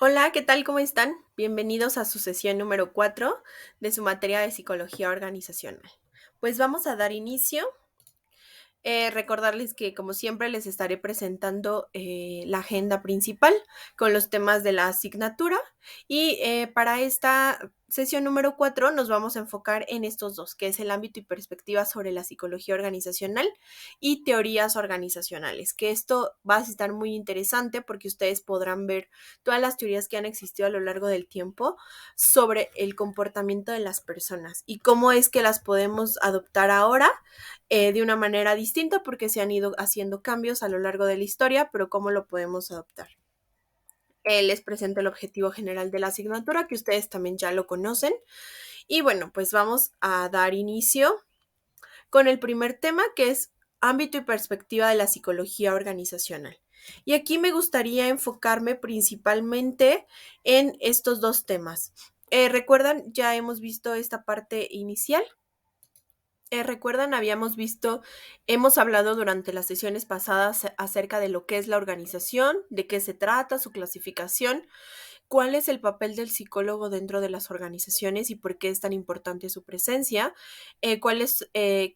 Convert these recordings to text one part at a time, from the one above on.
Hola, ¿qué tal? ¿Cómo están? Bienvenidos a su sesión número 4 de su materia de psicología organizacional. Pues vamos a dar inicio. Recordarles que como siempre les estaré presentando la agenda principal con los temas de la asignatura y para esta sesión número 4 nos vamos a enfocar en estos dos, que es el ámbito y perspectiva sobre la psicología organizacional y teorías organizacionales, que esto va a estar muy interesante porque ustedes podrán ver todas las teorías que han existido a lo largo del tiempo sobre el comportamiento de las personas y cómo es que las podemos adoptar ahora de una manera distinta porque se han ido haciendo cambios a lo largo de la historia, pero cómo lo podemos adoptar. Les presento el objetivo general de la asignatura, que ustedes también ya lo conocen. Y bueno, pues vamos a dar inicio con el primer tema, que es ámbito y perspectiva de la psicología organizacional. Y aquí me gustaría enfocarme principalmente en estos dos temas. ¿Recuerdan? Ya hemos visto esta parte inicial. ¿Recuerdan? Hemos hablado durante las sesiones pasadas acerca de lo que es la organización, de qué se trata, su clasificación, cuál es el papel del psicólogo dentro de las organizaciones y por qué es tan importante su presencia, qué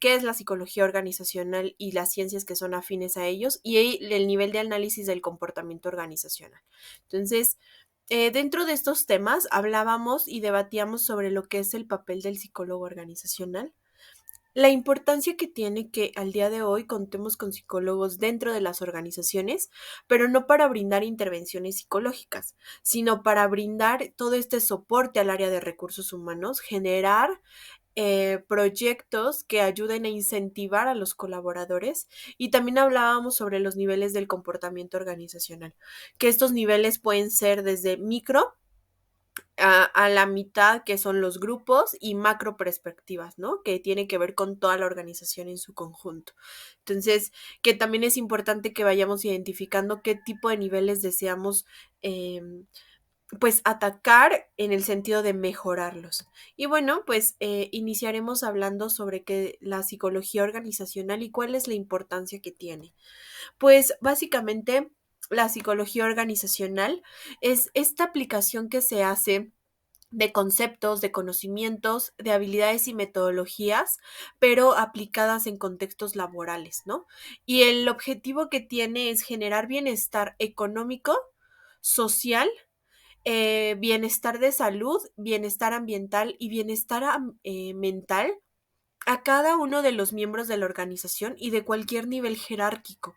es la psicología organizacional y las ciencias que son afines a ellos y el nivel de análisis del comportamiento organizacional. Entonces, dentro de estos temas hablábamos y debatíamos sobre lo que es el papel del psicólogo organizacional, la importancia que tiene que al día de hoy contemos con psicólogos dentro de las organizaciones, pero no para brindar intervenciones psicológicas, sino para brindar todo este soporte al área de recursos humanos, generar proyectos que ayuden a incentivar a los colaboradores y también hablábamos sobre los niveles del comportamiento organizacional, que estos niveles pueden ser desde micro a la mitad, que son los grupos, y macro perspectivas, ¿no? Que tiene que ver con toda la organización en su conjunto. Entonces, que también es importante que vayamos identificando qué tipo de niveles deseamos, pues, atacar en el sentido de mejorarlos. Y bueno, pues iniciaremos hablando sobre la psicología organizacional y cuál es la importancia que tiene. Pues básicamente la psicología organizacional es esta aplicación que se hace de conceptos, de conocimientos, de habilidades y metodologías, pero aplicadas en contextos laborales, ¿no? Y el objetivo que tiene es generar bienestar económico, social, bienestar de salud, bienestar ambiental y bienestar mental a cada uno de los miembros de la organización y de cualquier nivel jerárquico.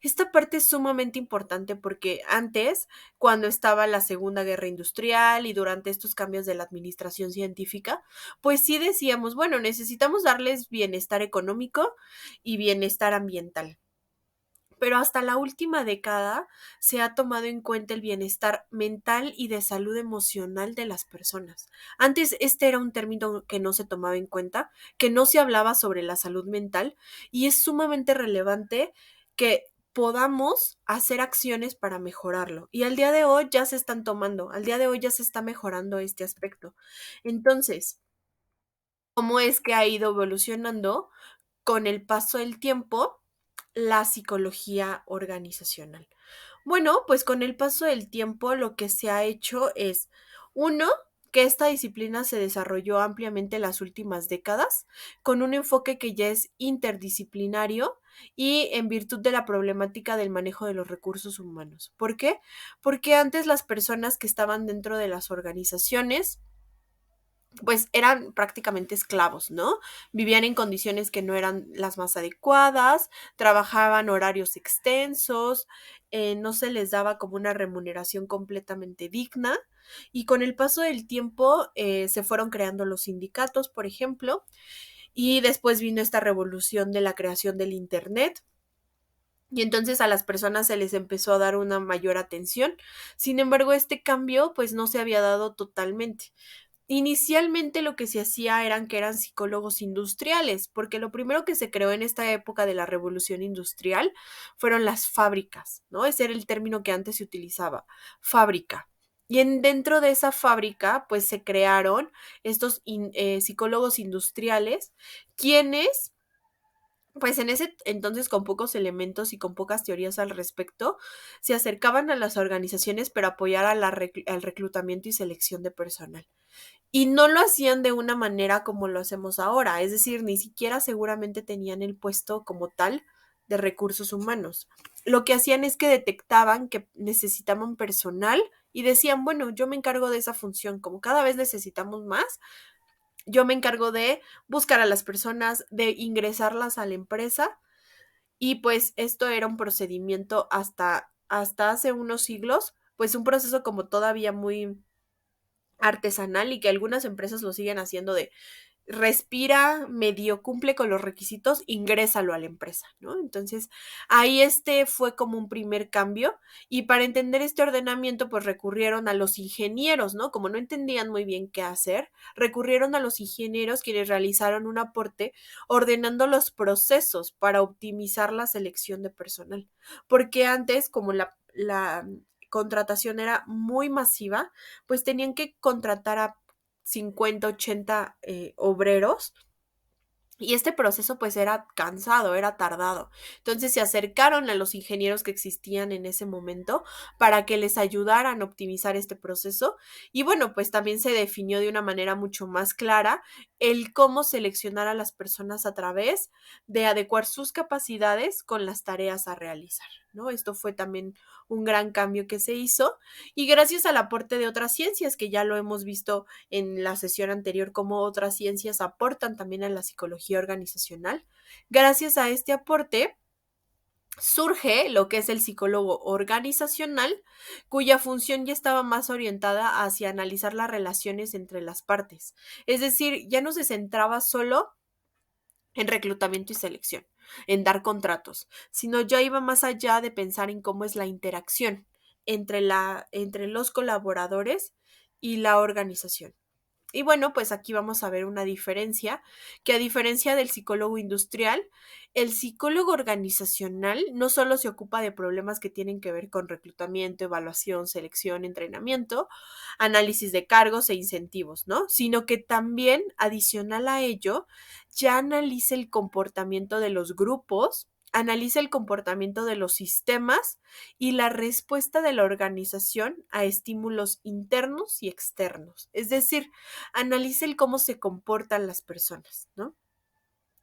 Esta parte es sumamente importante porque antes, cuando estaba la Segunda Guerra Industrial y durante estos cambios de la administración científica, pues sí decíamos, bueno, necesitamos darles bienestar económico y bienestar ambiental. Pero hasta la última década se ha tomado en cuenta el bienestar mental y de salud emocional de las personas. Antes este era un término que no se tomaba en cuenta, que no se hablaba sobre la salud mental y es sumamente relevante que podamos hacer acciones para mejorarlo. Y al día de hoy ya se están tomando, al día de hoy ya se está mejorando este aspecto. Entonces, ¿cómo es que ha ido evolucionando con el paso del tiempo la psicología organizacional? Bueno, pues con el paso del tiempo lo que se ha hecho es, uno, que esta disciplina se desarrolló ampliamente en las últimas décadas, con un enfoque que ya es interdisciplinario y en virtud de la problemática del manejo de los recursos humanos. ¿Por qué? Porque antes las personas que estaban dentro de las organizaciones pues eran prácticamente esclavos, ¿no? Vivían en condiciones que no eran las más adecuadas, trabajaban horarios extensos, no se les daba como una remuneración completamente digna y con el paso del tiempo se fueron creando los sindicatos, por ejemplo, y después vino esta revolución de la creación del Internet. Y entonces a las personas se les empezó a dar una mayor atención. Sin embargo, este cambio pues no se había dado totalmente. Inicialmente lo que se hacía eran psicólogos industriales, porque lo primero que se creó en esta época de la revolución industrial fueron las fábricas, ¿no? Ese era el término que antes se utilizaba, fábrica. Y dentro de esa fábrica, pues se crearon estos psicólogos industriales, quienes Pues en ese entonces, con pocos elementos y con pocas teorías al respecto, se acercaban a las organizaciones para apoyar a al reclutamiento y selección de personal. Y no lo hacían de una manera como lo hacemos ahora, es decir, ni siquiera seguramente tenían el puesto como tal de recursos humanos. Lo que hacían es que detectaban que necesitaban personal y decían, bueno, yo me encargo de esa función, como cada vez necesitamos más, yo me encargo de buscar a las personas, de ingresarlas a la empresa y pues esto era un procedimiento hasta hace unos siglos, pues un proceso como todavía muy artesanal y que algunas empresas lo siguen haciendo de respira, medio cumple con los requisitos, ingrésalo a la empresa, ¿no? Entonces, ahí fue como un primer cambio y para entender este ordenamiento, pues recurrieron a los ingenieros, ¿no? Como no entendían muy bien qué hacer, recurrieron a los ingenieros quienes realizaron un aporte ordenando los procesos para optimizar la selección de personal. Porque antes, como la contratación era muy masiva, pues tenían que contratar a 50, 80 obreros y este proceso pues era cansado, era tardado. Entonces se acercaron a los ingenieros que existían en ese momento para que les ayudaran a optimizar este proceso. Y bueno, pues también se definió de una manera mucho más clara el cómo seleccionar a las personas a través de adecuar sus capacidades con las tareas a realizar, ¿no? Esto fue también un gran cambio que se hizo y gracias al aporte de otras ciencias que ya lo hemos visto en la sesión anterior, cómo otras ciencias aportan también a la psicología organizacional. Gracias a este aporte surge lo que es el psicólogo organizacional, cuya función ya estaba más orientada hacia analizar las relaciones entre las partes. Es decir, ya no se centraba solo en reclutamiento y selección, en dar contratos, sino ya iba más allá de pensar en cómo es la interacción entre los colaboradores y la organización. Y bueno, pues aquí vamos a ver una diferencia, que a diferencia del psicólogo industrial, el psicólogo organizacional no solo se ocupa de problemas que tienen que ver con reclutamiento, evaluación, selección, entrenamiento, análisis de cargos e incentivos, ¿no? Sino que también, adicional a ello, ya analiza el comportamiento de los grupos, analiza el comportamiento de los sistemas y la respuesta de la organización a estímulos internos y externos. Es decir, analiza el cómo se comportan las personas, ¿no?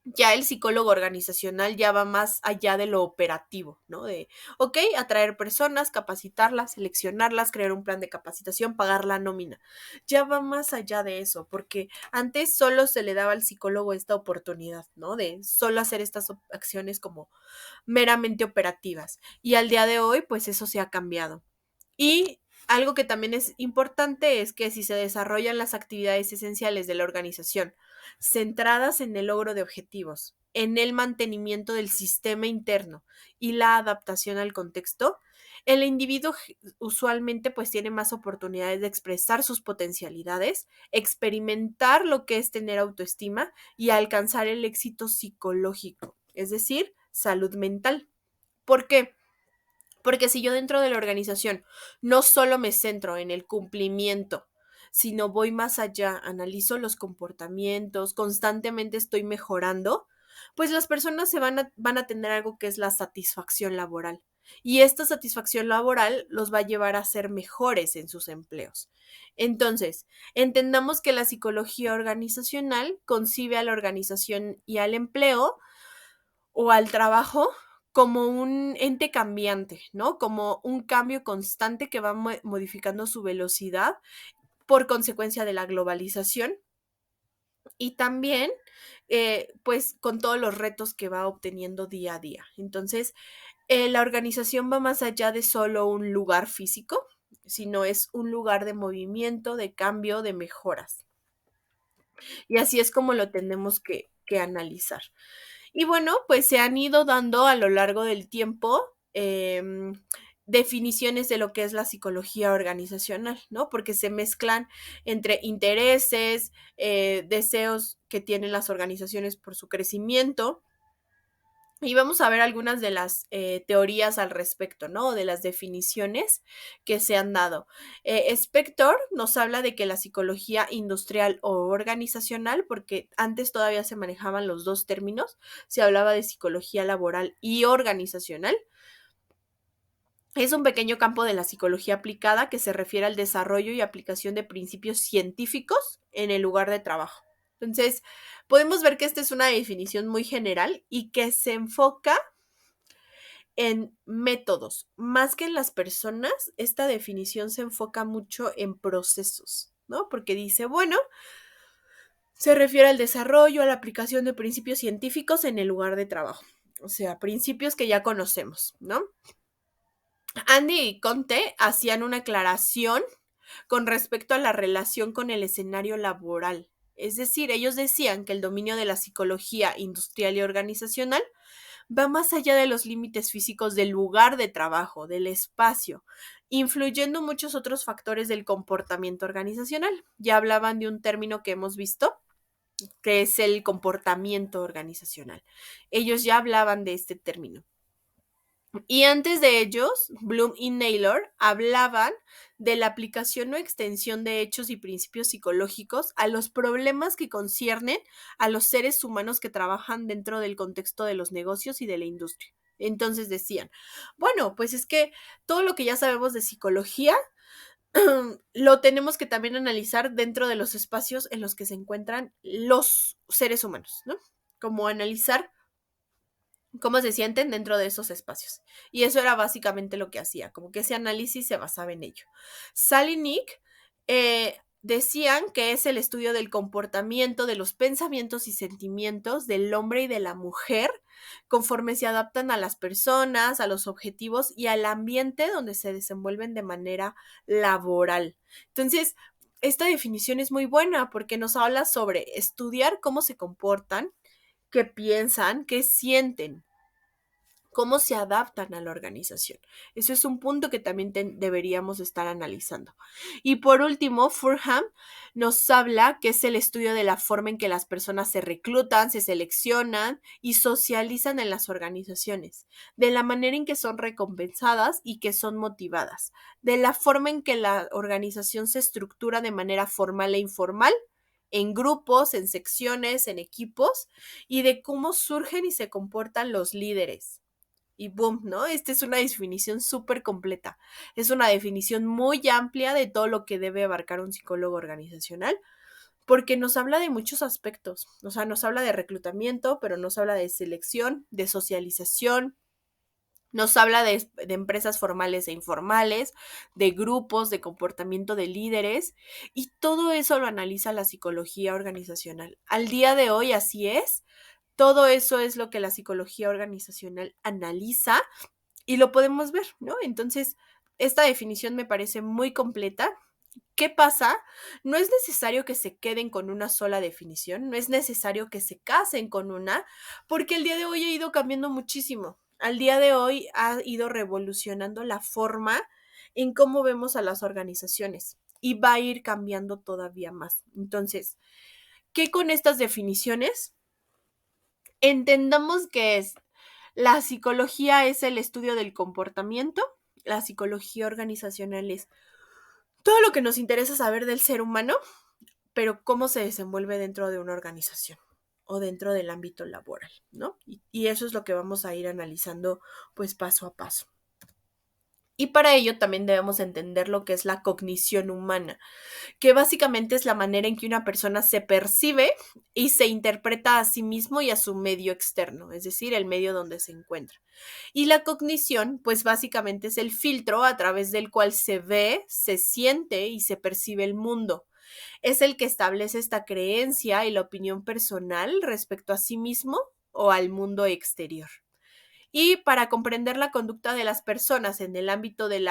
Ya el psicólogo organizacional ya va más allá de lo operativo, ¿no? De, ok, atraer personas, capacitarlas, seleccionarlas, crear un plan de capacitación, pagar la nómina. Ya va más allá de eso, porque antes solo se le daba al psicólogo esta oportunidad, ¿no? De solo hacer estas acciones como meramente operativas. Y al día de hoy, pues eso se ha cambiado. Y algo que también es importante es que si se desarrollan las actividades esenciales de la organización centradas en el logro de objetivos, en el mantenimiento del sistema interno y la adaptación al contexto, el individuo usualmente pues tiene más oportunidades de expresar sus potencialidades, experimentar lo que es tener autoestima y alcanzar el éxito psicológico, es decir, salud mental. ¿Por qué? Porque si yo dentro de la organización no solo me centro en el cumplimiento, sino voy más allá, analizo los comportamientos, constantemente estoy mejorando, pues las personas van a tener algo que es la satisfacción laboral. Y esta satisfacción laboral los va a llevar a ser mejores en sus empleos. Entonces, entendamos que la psicología organizacional concibe a la organización y al empleo o al trabajo como un ente cambiante, ¿no? Como un cambio constante que va modificando su velocidad por consecuencia de la globalización y también, pues, con todos los retos que va obteniendo día a día. Entonces, la organización va más allá de solo un lugar físico, sino es un lugar de movimiento, de cambio, de mejoras. Y así es como lo tenemos que analizar. Y bueno, pues se han ido dando a lo largo del tiempo definiciones de lo que es la psicología organizacional, ¿no? Porque se mezclan entre intereses, deseos que tienen las organizaciones por su crecimiento, Y vamos a ver algunas de las teorías al respecto, ¿no? De las definiciones que se han dado. Spector nos habla de que la psicología industrial o organizacional, porque antes todavía se manejaban los dos términos, se hablaba de psicología laboral y organizacional. Es un pequeño campo de la psicología aplicada que se refiere al desarrollo y aplicación de principios científicos en el lugar de trabajo. Entonces, podemos ver que esta es una definición muy general y que se enfoca en métodos. Más que en las personas, esta definición se enfoca mucho en procesos, ¿no? Porque dice, bueno, se refiere al desarrollo, a la aplicación de principios científicos en el lugar de trabajo. O sea, principios que ya conocemos, ¿no? Andy y Conte hacían una aclaración con respecto a la relación con el escenario laboral. Es decir, ellos decían que el dominio de la psicología industrial y organizacional va más allá de los límites físicos del lugar de trabajo, del espacio, influyendo muchos otros factores del comportamiento organizacional. Ya hablaban de un término que hemos visto, que es el comportamiento organizacional. Ellos ya hablaban de este término. Y antes de ellos, Bloom y Naylor hablaban de la aplicación o extensión de hechos y principios psicológicos a los problemas que conciernen a los seres humanos que trabajan dentro del contexto de los negocios y de la industria. Entonces decían, bueno, pues es que todo lo que ya sabemos de psicología lo tenemos que también analizar dentro de los espacios en los que se encuentran los seres humanos, ¿no? Como analizar cómo se sienten dentro de esos espacios. Y eso era básicamente lo que hacía, como que ese análisis se basaba en ello. Sally y Nick decían que es el estudio del comportamiento, de los pensamientos y sentimientos del hombre y de la mujer conforme se adaptan a las personas, a los objetivos y al ambiente donde se desenvuelven de manera laboral. Entonces, esta definición es muy buena porque nos habla sobre estudiar cómo se comportan, qué piensan, qué sienten, cómo se adaptan a la organización. Eso es un punto que también deberíamos estar analizando. Y por último, Furham nos habla que es el estudio de la forma en que las personas se reclutan, se seleccionan y socializan en las organizaciones, de la manera en que son recompensadas y que son motivadas, de la forma en que la organización se estructura de manera formal e informal, en grupos, en secciones, en equipos, y de cómo surgen y se comportan los líderes. Y boom, ¿no? Esta es una definición súper completa. Es una definición muy amplia de todo lo que debe abarcar un psicólogo organizacional, porque nos habla de muchos aspectos. O sea, nos habla de reclutamiento, pero nos habla de selección, de socialización, nos habla de empresas formales e informales, de grupos, de comportamiento de líderes, y todo eso lo analiza la psicología organizacional. Al día de hoy así es. Todo eso es lo que la psicología organizacional analiza y lo podemos ver, ¿no? Entonces, esta definición me parece muy completa. ¿Qué pasa? No es necesario que se queden con una sola definición, no es necesario que se casen con una, porque el día de hoy ha ido cambiando muchísimo. Al día de hoy ha ido revolucionando la forma en cómo vemos a las organizaciones y va a ir cambiando todavía más. Entonces, ¿qué con estas definiciones? Entendamos que es la psicología es el estudio del comportamiento, la psicología organizacional es todo lo que nos interesa saber del ser humano, pero cómo se desenvuelve dentro de una organización o dentro del ámbito laboral, ¿no? Y eso es lo que vamos a ir analizando pues paso a paso. Y para ello también debemos entender lo que es la cognición humana, que básicamente es la manera en que una persona se percibe y se interpreta a sí mismo y a su medio externo, es decir, el medio donde se encuentra. Y la cognición, pues básicamente es el filtro a través del cual se ve, se siente y se percibe el mundo. Es el que establece esta creencia y la opinión personal respecto a sí mismo o al mundo exterior. Y para comprender la conducta de las personas en el ámbito de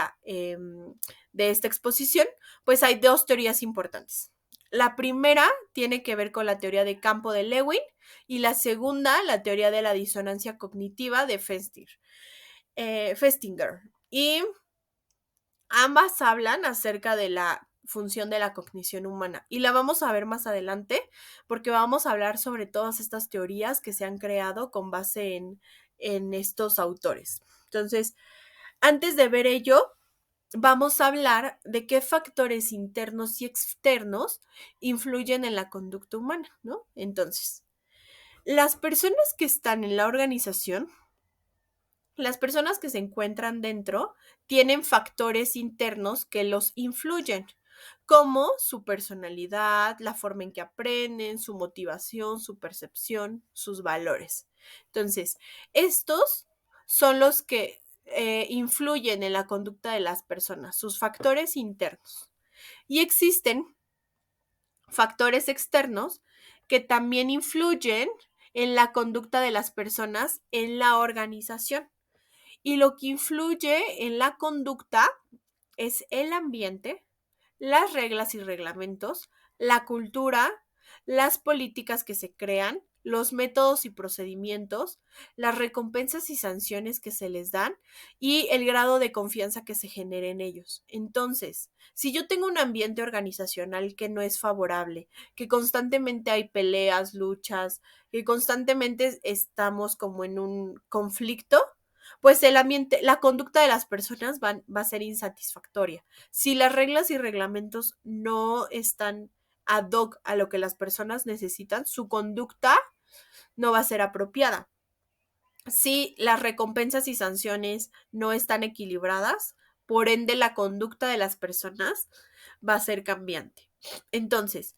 esta exposición, pues hay dos teorías importantes. La primera tiene que ver con la teoría de campo de Lewin y la segunda, la teoría de la disonancia cognitiva de Festinger. Y ambas hablan acerca de la función de la cognición humana y la vamos a ver más adelante porque vamos a hablar sobre todas estas teorías que se han creado con base en estos autores. Entonces, antes de ver ello, vamos a hablar de qué factores internos y externos influyen en la conducta humana, ¿no? Entonces, las personas que están en la organización, las personas que se encuentran dentro, tienen factores internos que los influyen, como su personalidad, la forma en que aprenden, su motivación, su percepción, sus valores. Entonces, estos son los que influyen en la conducta de las personas, sus factores internos. Y existen factores externos que también influyen en la conducta de las personas en la organización. Y lo que influye en la conducta es el ambiente, las reglas y reglamentos, la cultura, las políticas que se crean, los métodos y procedimientos, las recompensas y sanciones que se les dan y el grado de confianza que se genere en ellos. Entonces, si yo tengo un ambiente organizacional que no es favorable, que constantemente hay peleas, luchas, que constantemente estamos como en un conflicto, pues el ambiente, la conducta de las personas va a ser insatisfactoria. Si las reglas y reglamentos no están ad hoc a lo que las personas necesitan, su conducta no va a ser apropiada. Si las recompensas y sanciones no están equilibradas, por ende la conducta de las personas va a ser cambiante. Entonces,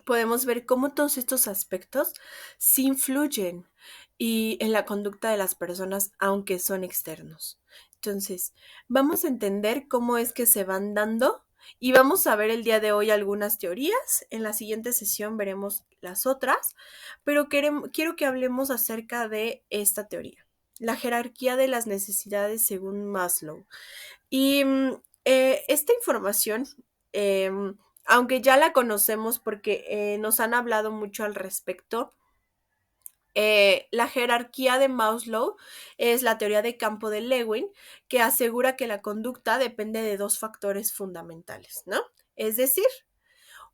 podemos ver cómo todos estos aspectos sí influyen y en la conducta de las personas, aunque son externos. Entonces, vamos a entender cómo es que se van dando y vamos a ver el día de hoy algunas teorías. En la siguiente sesión veremos las otras, pero quiero que hablemos acerca de esta teoría, la jerarquía de las necesidades según Maslow. Y esta información, eh, aunque ya la conocemos porque nos han hablado mucho al respecto, la jerarquía de Maslow es la teoría de campo de Lewin, que asegura que la conducta depende de dos factores fundamentales, ¿no? Es decir,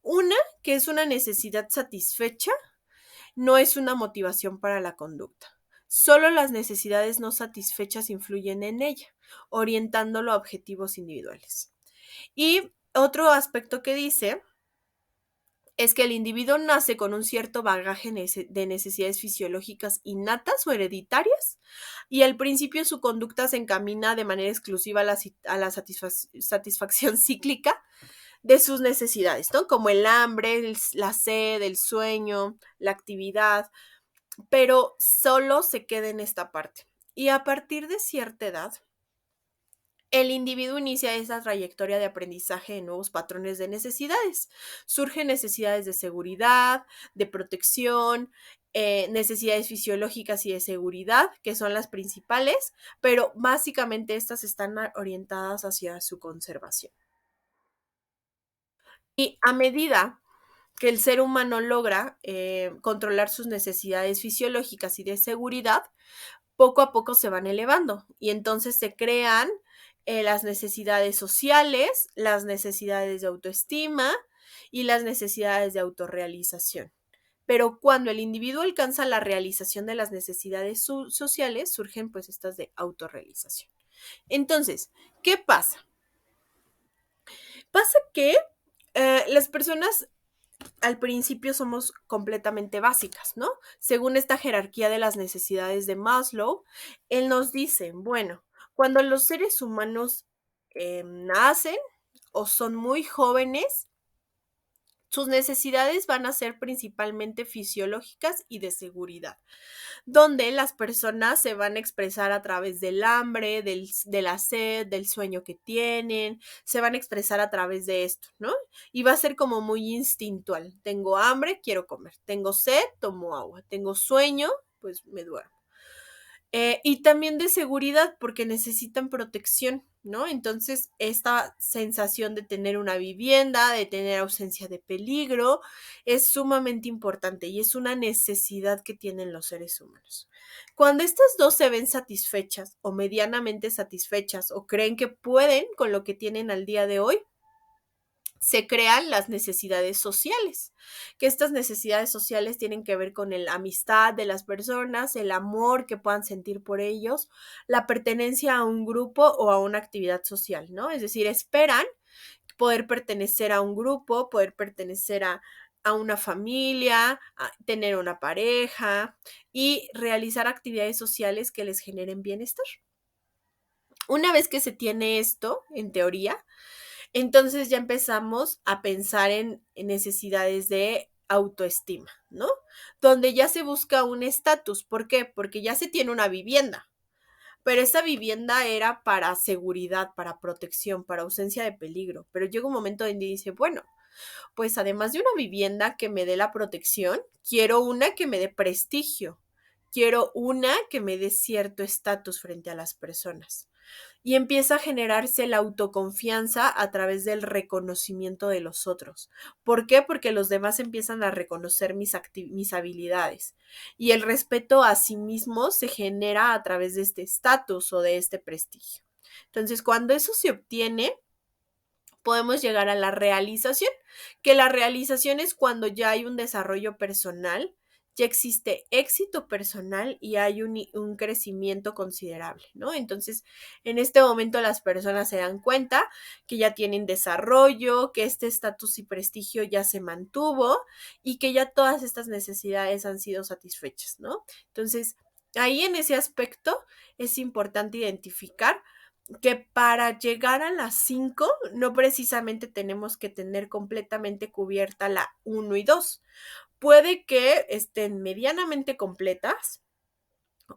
una, que es una necesidad satisfecha, no es una motivación para la conducta. Solo las necesidades no satisfechas influyen en ella, orientándolo a objetivos individuales. Y otro aspecto que dice es que el individuo nace con un cierto bagaje de necesidades fisiológicas innatas o hereditarias y al principio su conducta se encamina de manera exclusiva a la satisfacción cíclica de sus necesidades, ¿no? Como el hambre, la sed, el sueño, la actividad, pero solo se queda en esta parte. Y a partir de cierta edad, el individuo inicia esa trayectoria de aprendizaje de nuevos patrones de necesidades. Surgen necesidades de seguridad, de protección, necesidades fisiológicas y de seguridad, que son las principales, pero básicamente estas están orientadas hacia su conservación. Y a medida que el ser humano logra controlar sus necesidades fisiológicas y de seguridad, poco a poco se van elevando y entonces se crean las necesidades sociales, las necesidades de autoestima y las necesidades de autorrealización. Pero cuando el individuo alcanza la realización de las necesidades sociales, surgen pues estas de autorrealización. Entonces, ¿qué pasa? Pasa que las personas al principio somos completamente básicas, ¿no? Según esta jerarquía de las necesidades de Maslow, él nos dice, bueno, cuando los seres humanos nacen o son muy jóvenes, sus necesidades van a ser principalmente fisiológicas y de seguridad, donde las personas se van a expresar a través del hambre, de la sed, del sueño que tienen, se van a expresar a través de esto, ¿no? Y va a ser como muy instintual. Tengo hambre, quiero comer. Tengo sed, tomo agua. Tengo sueño, pues me duermo. Y también de seguridad, porque necesitan protección, ¿no? Entonces, esta sensación de tener una vivienda, de tener ausencia de peligro, es sumamente importante y es una necesidad que tienen los seres humanos. Cuando estas dos se ven satisfechas o medianamente satisfechas o creen que pueden con lo que tienen al día de hoy, se crean las necesidades sociales, que estas necesidades sociales tienen que ver con la amistad de las personas, el amor que puedan sentir por ellos, la pertenencia a un grupo o a una actividad social, ¿no? Es decir, esperan poder pertenecer a un grupo, poder pertenecer a una familia, a tener una pareja y realizar actividades sociales que les generen bienestar. Una vez que se tiene esto, en teoría, entonces ya empezamos a pensar en necesidades de autoestima, ¿no? Donde ya se busca un estatus. ¿Por qué? Porque ya se tiene una vivienda, pero esa vivienda era para seguridad, para protección, para ausencia de peligro. Pero llega un momento donde dice, bueno, pues además de una vivienda que me dé la protección, quiero una que me dé prestigio, quiero una que me dé cierto estatus frente a las personas. Y empieza a generarse la autoconfianza a través del reconocimiento de los otros. ¿Por qué? Porque los demás empiezan a reconocer mis habilidades. Y el respeto a sí mismo se genera a través de este estatus o de este prestigio. Entonces, cuando eso se obtiene, podemos llegar a la realización, que la realización es cuando ya hay un desarrollo personal, ya existe éxito personal y hay un crecimiento considerable, ¿no? Entonces, en este momento las personas se dan cuenta que ya tienen desarrollo, que este estatus y prestigio ya se mantuvo y que ya todas estas necesidades han sido satisfechas, ¿no? Entonces, ahí en ese aspecto es importante identificar que para llegar a las 5 no precisamente tenemos que tener completamente cubierta la uno y 2. Puede que estén medianamente completas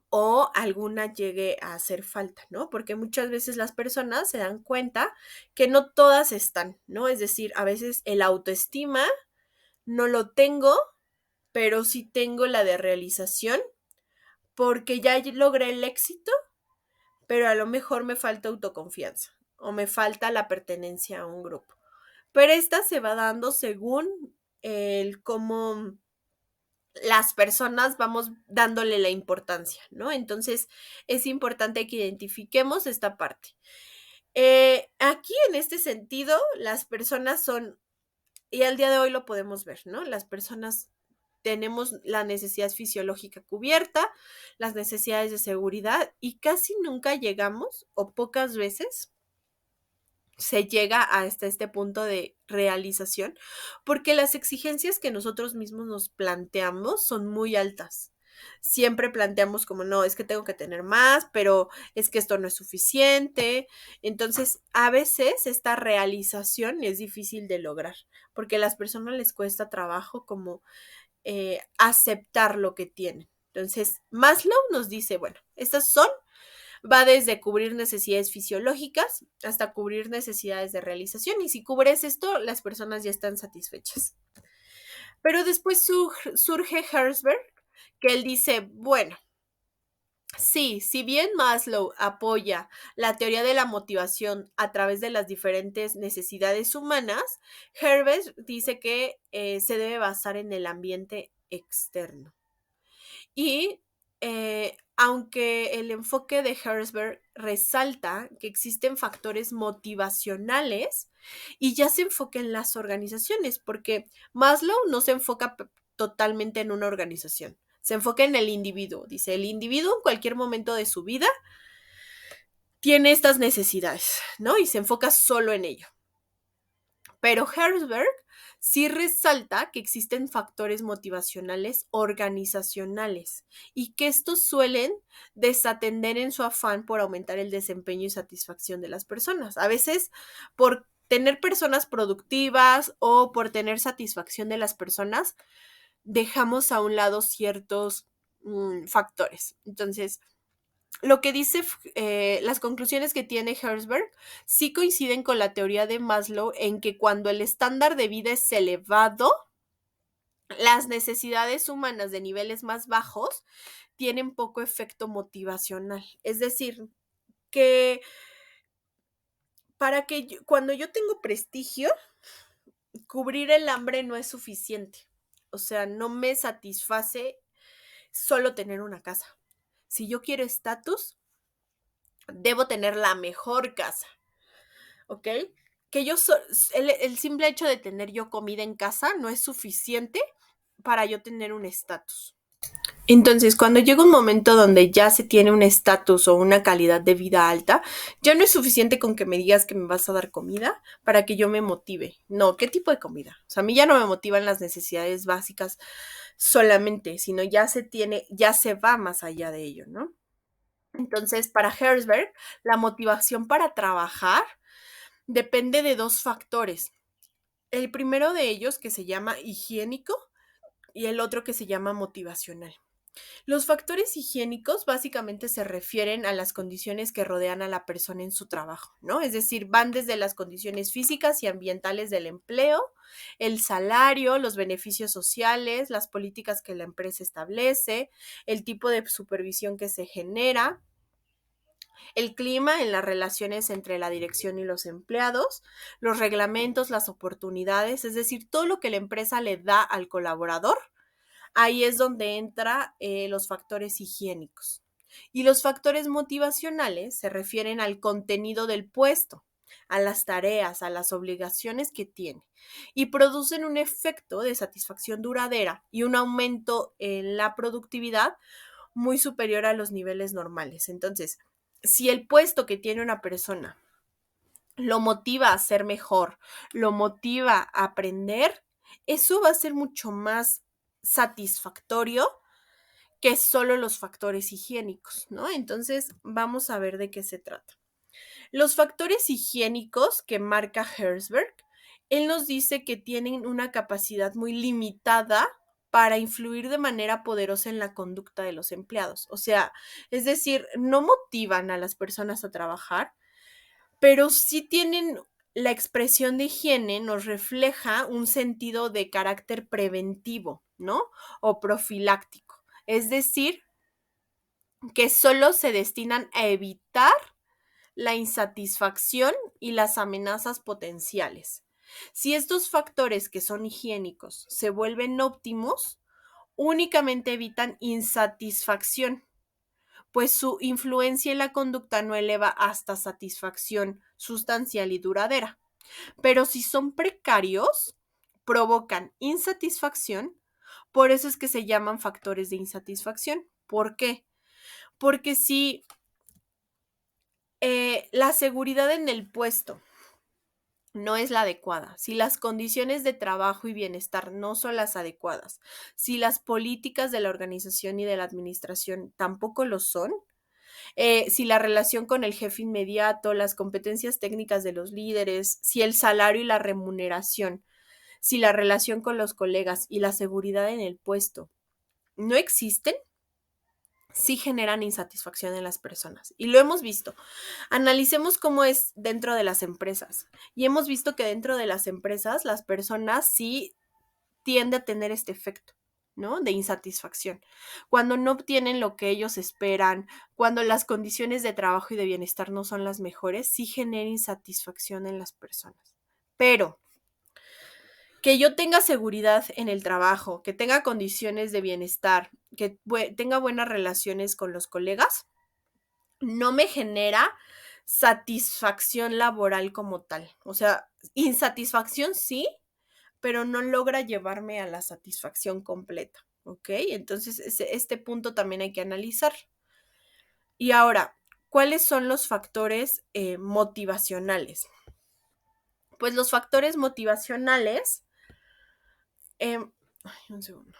o alguna llegue a hacer falta, ¿no? Porque muchas veces las personas se dan cuenta que no todas están, ¿no? Es decir, a veces el autoestima no lo tengo, pero sí tengo la de realización porque ya logré el éxito, pero a lo mejor me falta autoconfianza o me falta la pertenencia a un grupo. Pero esta se va dando según el cómo las personas vamos dándole la importancia, ¿no? Entonces es importante que identifiquemos esta parte. Aquí en este sentido, las personas son, y al día de hoy lo podemos ver, ¿no? Las personas tenemos la necesidad fisiológica cubierta, las necesidades de seguridad y casi nunca llegamos o pocas veces se llega hasta este punto de realización, porque las exigencias que nosotros mismos nos planteamos son muy altas. Siempre planteamos como, no, es que tengo que tener más, pero es que esto no es suficiente. Entonces, a veces esta realización es difícil de lograr, porque a las personas les cuesta trabajo como aceptar lo que tienen. Entonces, Maslow nos dice, bueno, estas son va desde cubrir necesidades fisiológicas hasta cubrir necesidades de realización. Y si cubres esto, las personas ya están satisfechas. Pero después surge Herzberg, que él dice, bueno, sí, si bien Maslow apoya la teoría de la motivación a través de las diferentes necesidades humanas, Herbert dice que se debe basar en el ambiente externo. Y aunque el enfoque de Herzberg resalta que existen factores motivacionales y ya se enfoca en las organizaciones, porque Maslow no se enfoca totalmente en una organización, se enfoca en el individuo. Dice, el individuo en cualquier momento de su vida tiene estas necesidades, ¿no? Y se enfoca solo en ello. Pero Herzberg sí resalta que existen factores motivacionales organizacionales y que estos suelen desatender en su afán por aumentar el desempeño y satisfacción de las personas. A veces por tener personas productivas o por tener satisfacción de las personas, dejamos a un lado ciertos factores. Entonces, lo que dice, las conclusiones que tiene Herzberg sí coinciden con la teoría de Maslow en que cuando el estándar de vida es elevado, las necesidades humanas de niveles más bajos tienen poco efecto motivacional. Es decir, que para que cuando yo tengo prestigio, cubrir el hambre no es suficiente. O sea, no me satisface solo tener una casa. Si yo quiero estatus, debo tener la mejor casa. ¿Ok? que el simple hecho de tener yo comida en casa no es suficiente para yo tener un estatus. Entonces, cuando llega un momento donde ya se tiene un estatus o una calidad de vida alta, ya no es suficiente con que me digas que me vas a dar comida para que yo me motive. No, ¿qué tipo de comida? O sea, a mí ya no me motivan las necesidades básicas solamente, sino ya se va más allá de ello, ¿no? Entonces, para Herzberg, la motivación para trabajar depende de dos factores. El primero de ellos, que se llama higiénico, y el otro que se llama motivacional. Los factores higiénicos básicamente se refieren a las condiciones que rodean a la persona en su trabajo, ¿no? Es decir, van desde las condiciones físicas y ambientales del empleo, el salario, los beneficios sociales, las políticas que la empresa establece, el tipo de supervisión que se genera, el clima en las relaciones entre la dirección y los empleados, los reglamentos, las oportunidades, es decir, todo lo que la empresa le da al colaborador. Ahí es donde entran los factores higiénicos. Y los factores motivacionales se refieren al contenido del puesto, a las tareas, a las obligaciones que tiene, y producen un efecto de satisfacción duradera y un aumento en la productividad muy superior a los niveles normales. Entonces, si el puesto que tiene una persona lo motiva a ser mejor, lo motiva a aprender, eso va a ser mucho más satisfactorio que solo los factores higiénicos, ¿no? Entonces, vamos a ver de qué se trata. Los factores higiénicos que marca Herzberg, él nos dice que tienen una capacidad muy limitada para influir de manera poderosa en la conducta de los empleados. O sea, es decir, no motivan a las personas a trabajar, pero sí tienen la expresión de higiene, nos refleja un sentido de carácter preventivo, ¿no? O profiláctico. Es decir, que solo se destinan a evitar la insatisfacción y las amenazas potenciales. Si estos factores que son higiénicos se vuelven óptimos, únicamente evitan insatisfacción, pues su influencia en la conducta no eleva hasta satisfacción sustancial y duradera. Pero si son precarios, provocan insatisfacción, por eso es que se llaman factores de insatisfacción. ¿Por qué? Porque si la seguridad en el puesto no es la adecuada, si las condiciones de trabajo y bienestar no son las adecuadas, si las políticas de la organización y de la administración tampoco lo son, si la relación con el jefe inmediato, las competencias técnicas de los líderes, si el salario y la remuneración, si la relación con los colegas y la seguridad en el puesto no existen, sí generan insatisfacción en las personas. Y lo hemos visto. Analicemos cómo es dentro de las empresas. Y hemos visto que dentro de las empresas las personas sí tienden a tener este efecto, ¿no? De insatisfacción. Cuando no obtienen lo que ellos esperan, cuando las condiciones de trabajo y de bienestar no son las mejores, sí genera insatisfacción en las personas. Pero que yo tenga seguridad en el trabajo, que tenga condiciones de bienestar, que tenga buenas relaciones con los colegas, no me genera satisfacción laboral como tal. O sea, insatisfacción sí, pero no logra llevarme a la satisfacción completa. ¿Ok? Entonces, este punto también hay que analizar. Y ahora, ¿cuáles son los factores motivacionales? Pues los factores motivacionales, un segundo.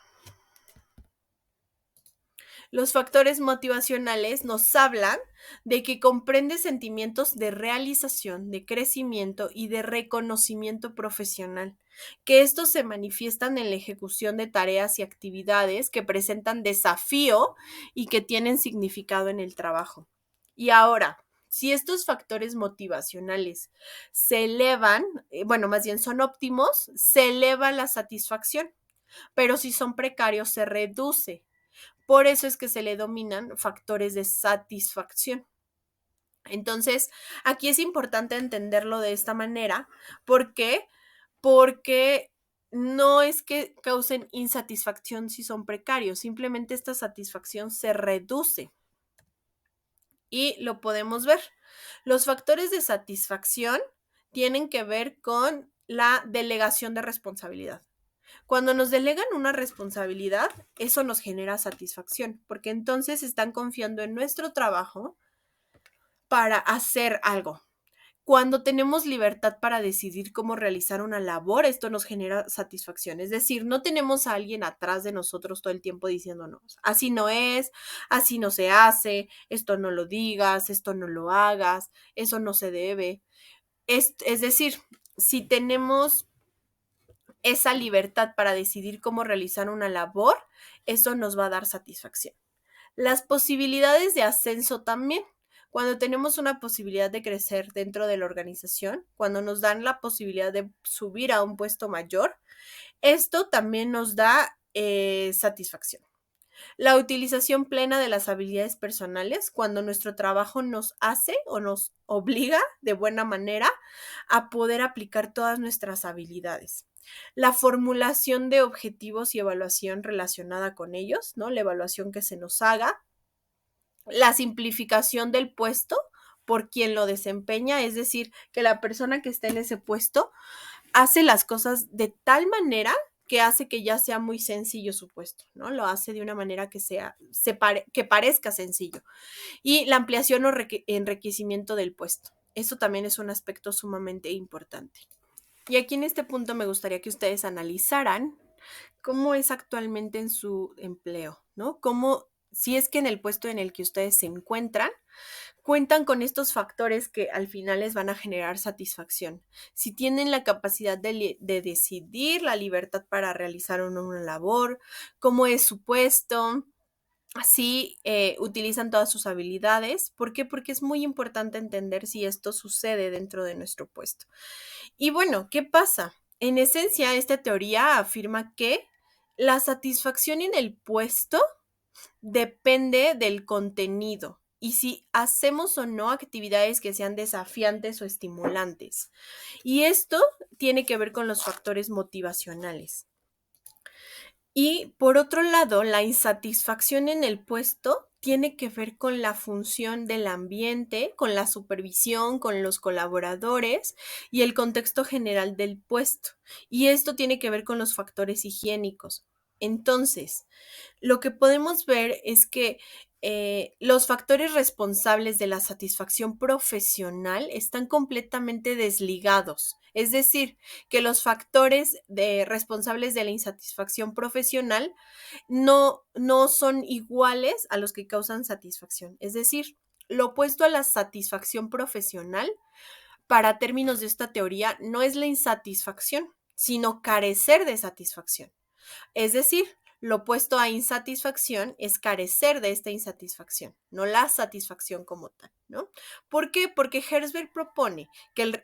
Los factores motivacionales nos hablan de que comprende sentimientos de realización, de crecimiento y de reconocimiento profesional, que estos se manifiestan en la ejecución de tareas y actividades que presentan desafío y que tienen significado en el trabajo. Y ahora, si estos factores motivacionales se elevan, bueno, más bien son óptimos, se eleva la satisfacción, pero si son precarios, se reduce. Por eso es que se le dominan factores de satisfacción. Entonces, aquí es importante entenderlo de esta manera. ¿Por qué? Porque no es que causen insatisfacción si son precarios, simplemente esta satisfacción se reduce. Y lo podemos ver. Los factores de satisfacción tienen que ver con la delegación de responsabilidad. Cuando nos delegan una responsabilidad, eso nos genera satisfacción, porque entonces están confiando en nuestro trabajo para hacer algo. Cuando tenemos libertad para decidir cómo realizar una labor, esto nos genera satisfacción. Es decir, no tenemos a alguien atrás de nosotros todo el tiempo diciéndonos, así no es, así no se hace, esto no lo digas, esto no lo hagas, eso no se debe. Es decir, si tenemos esa libertad para decidir cómo realizar una labor, eso nos va a dar satisfacción. Las posibilidades de ascenso también. Cuando tenemos una posibilidad de crecer dentro de la organización, cuando nos dan la posibilidad de subir a un puesto mayor, esto también nos da satisfacción. La utilización plena de las habilidades personales, cuando nuestro trabajo nos hace o nos obliga de buena manera a poder aplicar todas nuestras habilidades. La formulación de objetivos y evaluación relacionada con ellos, ¿no? La evaluación que se nos haga. La simplificación del puesto por quien lo desempeña, es decir, que la persona que está en ese puesto hace las cosas de tal manera que hace que ya sea muy sencillo su puesto, ¿no? Lo hace de una manera que que parezca sencillo. Y la ampliación o enriquecimiento del puesto. Eso también es un aspecto sumamente importante. Y aquí en este punto me gustaría que ustedes analizaran cómo es actualmente en su empleo, ¿no? Cómo, si es que en el puesto en el que ustedes se encuentran, cuentan con estos factores que al final les van a generar satisfacción. Si tienen la capacidad de decidir, la libertad para realizar una labor, cómo es su puesto, así utilizan todas sus habilidades. ¿Por qué? Porque es muy importante entender si esto sucede dentro de nuestro puesto. Y bueno, ¿qué pasa? En esencia, esta teoría afirma que la satisfacción en el puesto depende del contenido y si hacemos o no actividades que sean desafiantes o estimulantes. Y esto tiene que ver con los factores motivacionales. Y por otro lado, la insatisfacción en el puesto tiene que ver con la función del ambiente, con la supervisión, con los colaboradores y el contexto general del puesto. Y esto tiene que ver con los factores higiénicos. Entonces, lo que podemos ver es que los factores responsables de la satisfacción profesional están completamente desligados. Es decir, que los factores responsables de la insatisfacción profesional no son iguales a los que causan satisfacción. Es decir, lo opuesto a la satisfacción profesional, para términos de esta teoría, no es la insatisfacción, sino carecer de satisfacción. Es decir, lo opuesto a insatisfacción es carecer de esta insatisfacción, no la satisfacción como tal, ¿no? ¿Por qué? Porque Herzberg propone que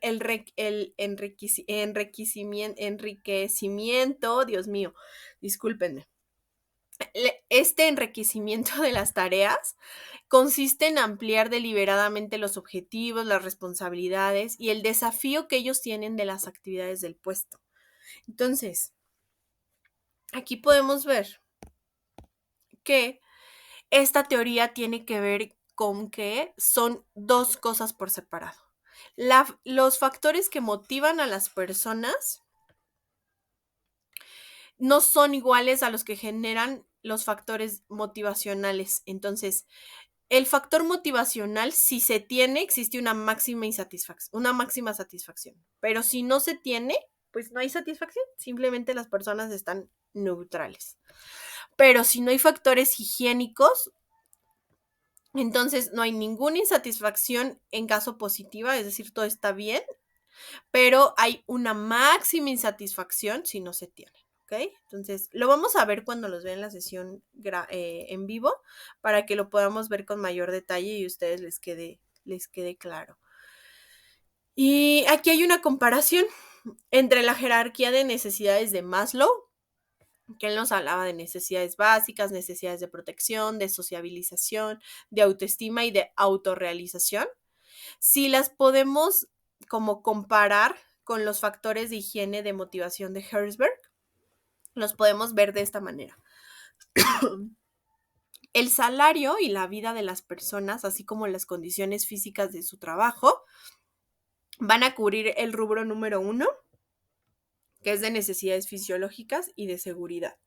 el enriquecimiento, Dios mío, discúlpenme, este enriquecimiento de las tareas consiste en ampliar deliberadamente los objetivos, las responsabilidades y el desafío que ellos tienen de las actividades del puesto. Entonces, aquí podemos ver que esta teoría tiene que ver con que son dos cosas por separado. Los factores que motivan a las personas no son iguales a los que generan los factores motivacionales. Entonces, el factor motivacional, si se tiene, existe una máxima satisfacción. Pero si no se tiene, pues no hay satisfacción. Simplemente las personas están neutrales. Pero si no hay factores higiénicos, entonces no hay ninguna insatisfacción en caso positiva, es decir, todo está bien, pero hay una máxima insatisfacción si no se tiene. ¿Ok? Entonces, lo vamos a ver cuando los vean en la sesión en vivo para que lo podamos ver con mayor detalle y a ustedes les quede claro. Y aquí hay una comparación entre la jerarquía de necesidades de Maslow, que él nos hablaba de necesidades básicas, necesidades de protección, de sociabilización, de autoestima y de autorrealización. Si las podemos como comparar con los factores de higiene de motivación de Herzberg, los podemos ver de esta manera. El salario y la vida de las personas, así como las condiciones físicas de su trabajo, van a cubrir el rubro número 1, que es de necesidades fisiológicas y de seguridad.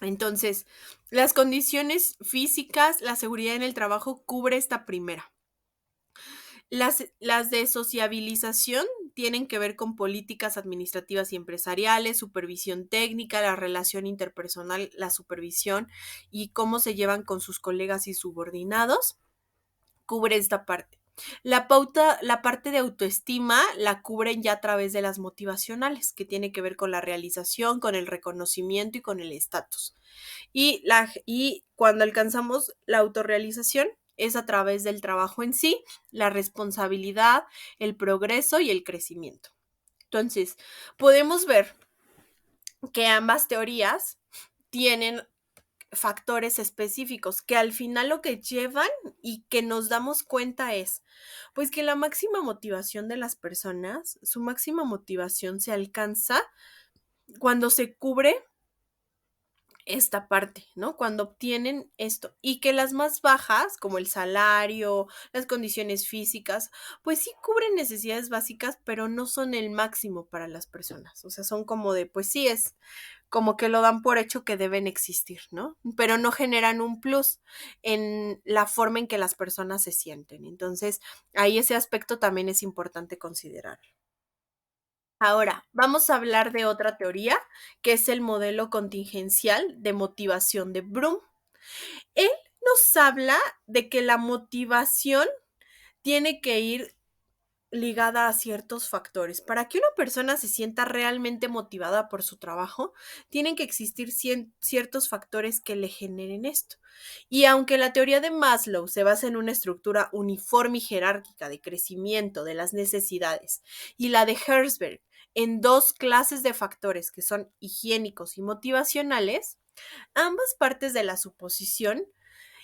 Entonces, las condiciones físicas, la seguridad en el trabajo cubre esta primera. Las de sociabilización tienen que ver con políticas administrativas y empresariales, supervisión técnica, la relación interpersonal, la supervisión y cómo se llevan con sus colegas y subordinados. Cubre esta parte. La parte de autoestima la cubren ya a través de las motivacionales, que tiene que ver con la realización, con el reconocimiento y con el estatus. Y cuando alcanzamos la autorrealización es a través del trabajo en sí, la responsabilidad, el progreso y el crecimiento. Entonces, podemos ver que ambas teorías tienen factores específicos que al final lo que llevan y que nos damos cuenta es, pues que la máxima motivación de las personas, su máxima motivación se alcanza cuando se cubre esta parte, ¿no? Cuando obtienen esto y que las más bajas, como el salario, las condiciones físicas, pues sí cubren necesidades básicas, pero no son el máximo para las personas. O sea, son como de, pues sí, es como que lo dan por hecho que deben existir, ¿no? Pero no generan un plus en la forma en que las personas se sienten. Entonces, ahí ese aspecto también es importante considerar. Ahora, vamos a hablar de otra teoría, que es el modelo contingencial de motivación de Bloom. Él nos habla de que la motivación tiene que ir ligada a ciertos factores. Para que una persona se sienta realmente motivada por su trabajo, tienen que existir ciertos factores que le generen esto. Y aunque la teoría de Maslow se basa en una estructura uniforme y jerárquica de crecimiento de las necesidades y la de Herzberg en dos clases de factores que son higiénicos y motivacionales, ambas partes de la suposición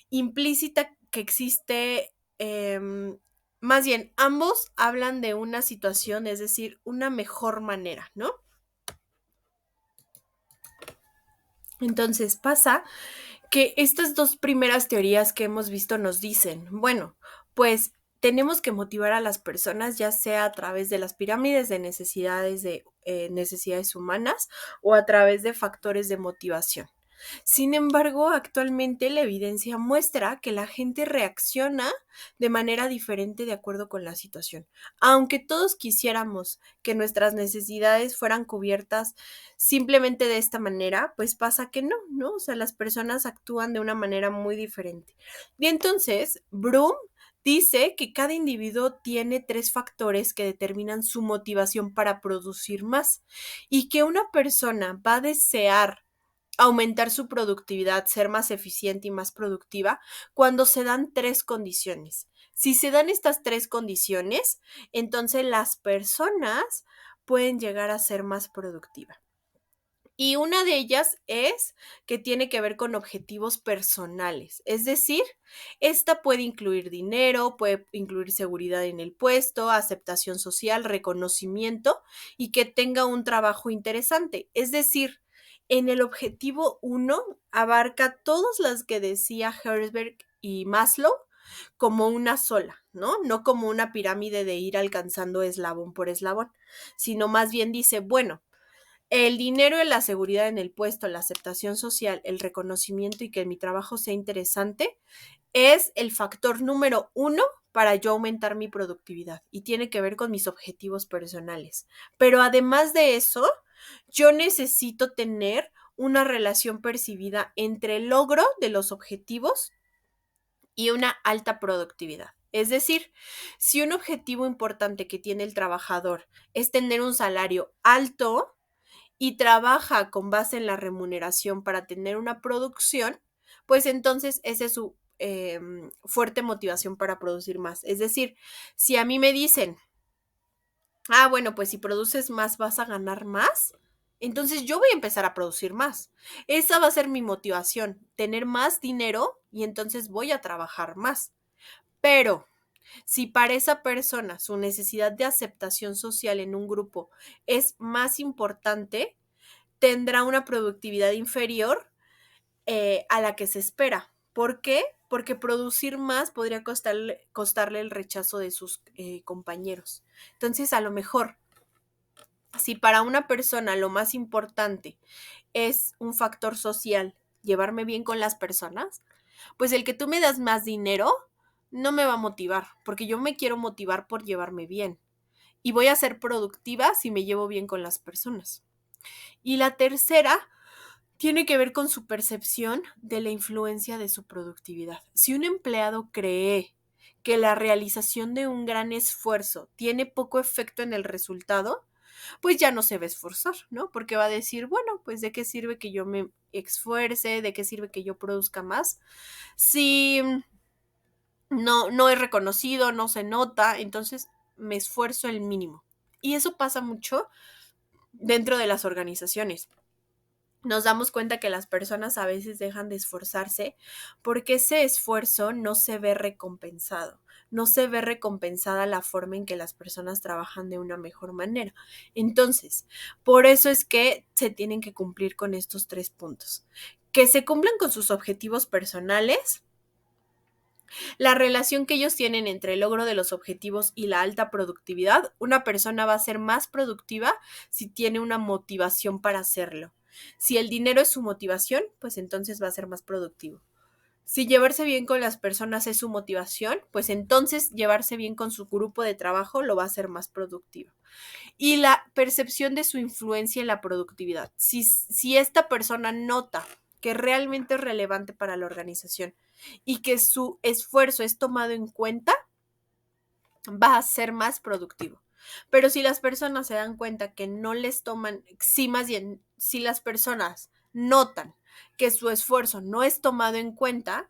implícita que existe, más bien, ambos hablan de una situación, es decir, una mejor manera, ¿no? Entonces pasa que estas dos primeras teorías que hemos visto nos dicen, bueno, pues tenemos que motivar a las personas ya sea a través de las pirámides de necesidades humanas o a través de factores de motivación. Sin embargo, actualmente la evidencia muestra que la gente reacciona de manera diferente de acuerdo con la situación. Aunque todos quisiéramos que nuestras necesidades fueran cubiertas simplemente de esta manera, pues pasa que no, ¿no? O sea, las personas actúan de una manera muy diferente. Y entonces, Broom dice que cada individuo tiene 3 factores que determinan su motivación para producir más y que una persona va a desear aumentar su productividad, ser más eficiente y más productiva cuando se dan 3 condiciones. Si se dan estas 3 condiciones, entonces las personas pueden llegar a ser más productivas. Y una de ellas es que tiene que ver con objetivos personales. Es decir, esta puede incluir dinero, puede incluir seguridad en el puesto, aceptación social, reconocimiento y que tenga un trabajo interesante. Es decir, en el objetivo 1 abarca todas las que decía Herzberg y Maslow como una sola, ¿no? No como una pirámide de ir alcanzando eslabón por eslabón, sino más bien dice, bueno, el dinero y la seguridad en el puesto, la aceptación social, el reconocimiento y que mi trabajo sea interesante es el factor número 1 para yo aumentar mi productividad y tiene que ver con mis objetivos personales. Pero además de eso, yo necesito tener una relación percibida entre el logro de los objetivos y una alta productividad. Es decir, si un objetivo importante que tiene el trabajador es tener un salario alto, y trabaja con base en la remuneración para tener una producción, pues entonces esa es su fuerte motivación para producir más. Es decir, si a mí me dicen, bueno, pues si produces más vas a ganar más, entonces yo voy a empezar a producir más. Esa va a ser mi motivación, tener más dinero y entonces voy a trabajar más. Pero si para esa persona su necesidad de aceptación social en un grupo es más importante, tendrá una productividad inferior a la que se espera. ¿Por qué? porque producir más podría costarle el rechazo de sus compañeros. Entonces, a lo mejor, si para una persona lo más importante es un factor social, llevarme bien con las personas, pues el que tú me das más dinero no me va a motivar, porque yo me quiero motivar por llevarme bien. Y voy a ser productiva si me llevo bien con las personas. Y la tercera tiene que ver con su percepción de la influencia de su productividad. Si un empleado cree que la realización de un gran esfuerzo tiene poco efecto en el resultado, pues ya no se va a esforzar, ¿no? Porque va a decir, bueno, pues de qué sirve que yo me esfuerce, de qué sirve que yo produzca más, si no es reconocido, no se nota, entonces me esfuerzo el mínimo. Y eso pasa mucho dentro de las organizaciones. Nos damos cuenta que las personas a veces dejan de esforzarse porque ese esfuerzo no se ve recompensado, no se ve recompensada la forma en que las personas trabajan de una mejor manera. Entonces, por eso es que se tienen que cumplir con estos 3 puntos. Que se cumplan con sus objetivos personales, la relación que ellos tienen entre el logro de los objetivos y la alta productividad. Una persona va a ser más productiva si tiene una motivación para hacerlo. Si el dinero es su motivación, pues entonces va a ser más productivo. Si llevarse bien con las personas es su motivación, pues entonces llevarse bien con su grupo de trabajo lo va a hacer más productivo. Y la percepción de su influencia en la productividad. Si esta persona nota que realmente es relevante para la organización y que su esfuerzo es tomado en cuenta, va a ser más productivo. Pero si las personas se dan cuenta que no les toman, sí, más bien, si las personas notan que su esfuerzo no es tomado en cuenta,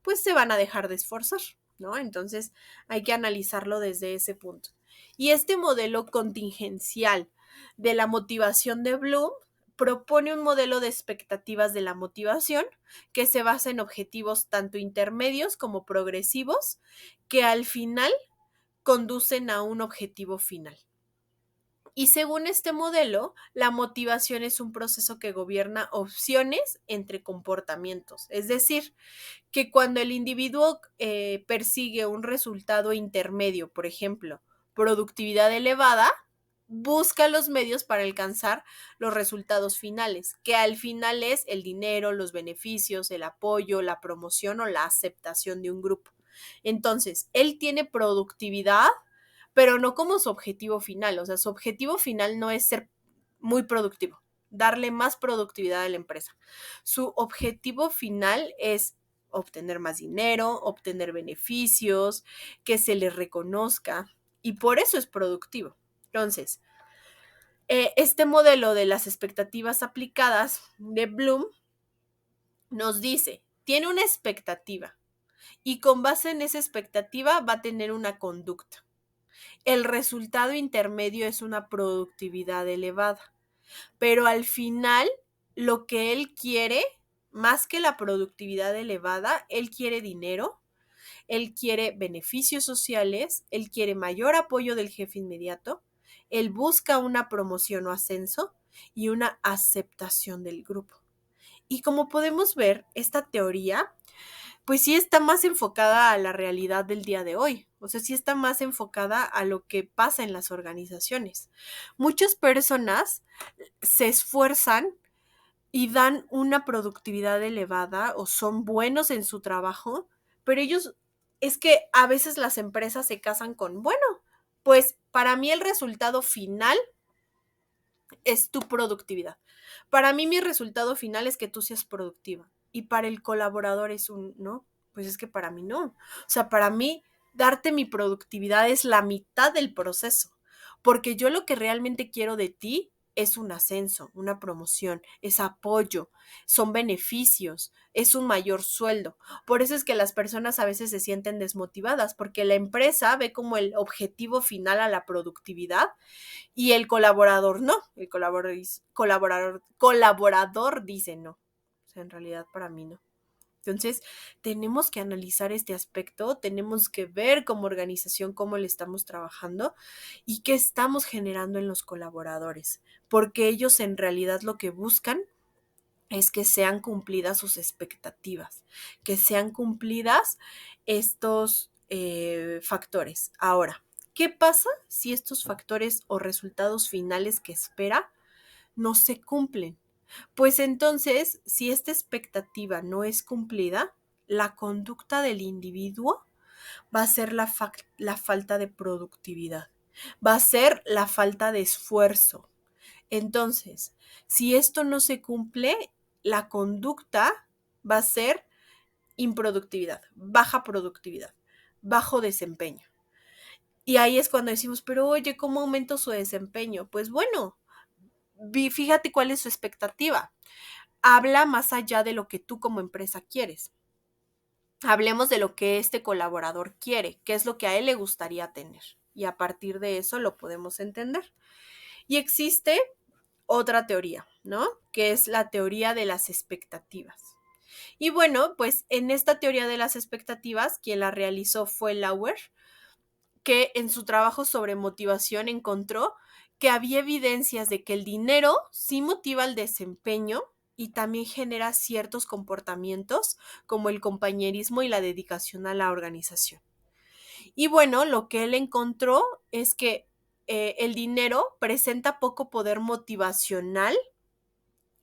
pues se van a dejar de esforzar, ¿no? Entonces hay que analizarlo desde ese punto. Y este modelo contingencial de la motivación de Bloom propone un modelo de expectativas de la motivación que se basa en objetivos tanto intermedios como progresivos, que al final conducen a un objetivo final. Y según este modelo, la motivación es un proceso que gobierna opciones entre comportamientos. Es decir, que cuando el individuo persigue un resultado intermedio, por ejemplo, productividad elevada, busca los medios para alcanzar los resultados finales, que al final es el dinero, los beneficios, el apoyo, la promoción o la aceptación de un grupo. Entonces, él tiene productividad, pero no como su objetivo final. O sea, su objetivo final no es ser muy productivo, darle más productividad a la empresa. Su objetivo final es obtener más dinero, obtener beneficios, que se le reconozca, y por eso es productivo. Entonces, este modelo de las expectativas aplicadas de Bloom nos dice, tiene una expectativa y con base en esa expectativa va a tener una conducta. El resultado intermedio es una productividad elevada, pero al final lo que él quiere, más que la productividad elevada, él quiere dinero, él quiere beneficios sociales, él quiere mayor apoyo del jefe inmediato, él busca una promoción o ascenso y una aceptación del grupo. Y como podemos ver, esta teoría pues sí está más enfocada a la realidad del día de hoy, o sea, sí está más enfocada a lo que pasa en las organizaciones. Muchas personas se esfuerzan y dan una productividad elevada o son buenos en su trabajo, pero ellos, es que a veces las empresas se casan con, bueno, pues para mí el resultado final es tu productividad. Para mí mi resultado final es que tú seas productiva y para el colaborador es un, ¿no? Pues es que para mí no. O sea, para mí darte mi productividad es la mitad del proceso, porque yo lo que realmente quiero de ti es un ascenso, una promoción, es apoyo, son beneficios, es un mayor sueldo. Por eso es que las personas a veces se sienten desmotivadas, porque la empresa ve como el objetivo final a la productividad y el colaborador no, el colaborador dice no. O sea, en realidad para mí no. Entonces, tenemos que analizar este aspecto, tenemos que ver como organización cómo le estamos trabajando y qué estamos generando en los colaboradores, porque ellos en realidad lo que buscan es que sean cumplidas sus expectativas, que sean cumplidas estos factores. Ahora, ¿qué pasa si estos factores o resultados finales que espera no se cumplen? Pues entonces, si esta expectativa no es cumplida, la conducta del individuo va a ser la falta de productividad, va a ser la falta de esfuerzo. Entonces, si esto no se cumple, la conducta va a ser improductividad, baja productividad, bajo desempeño. Y ahí es cuando decimos, pero oye, ¿cómo aumento su desempeño? Pues bueno, fíjate cuál es su expectativa. Habla más allá de lo que tú como empresa quieres. Hablemos de lo que este colaborador quiere, qué es lo que a él le gustaría tener. Y a partir de eso lo podemos entender. Y existe otra teoría, ¿no? Que es la teoría de las expectativas. Y bueno, pues en esta teoría de las expectativas, quien la realizó fue Lauer, que en su trabajo sobre motivación encontró que había evidencias de que el dinero sí motiva el desempeño y también genera ciertos comportamientos como el compañerismo y la dedicación a la organización. Y bueno, lo que él encontró es que el dinero presenta poco poder motivacional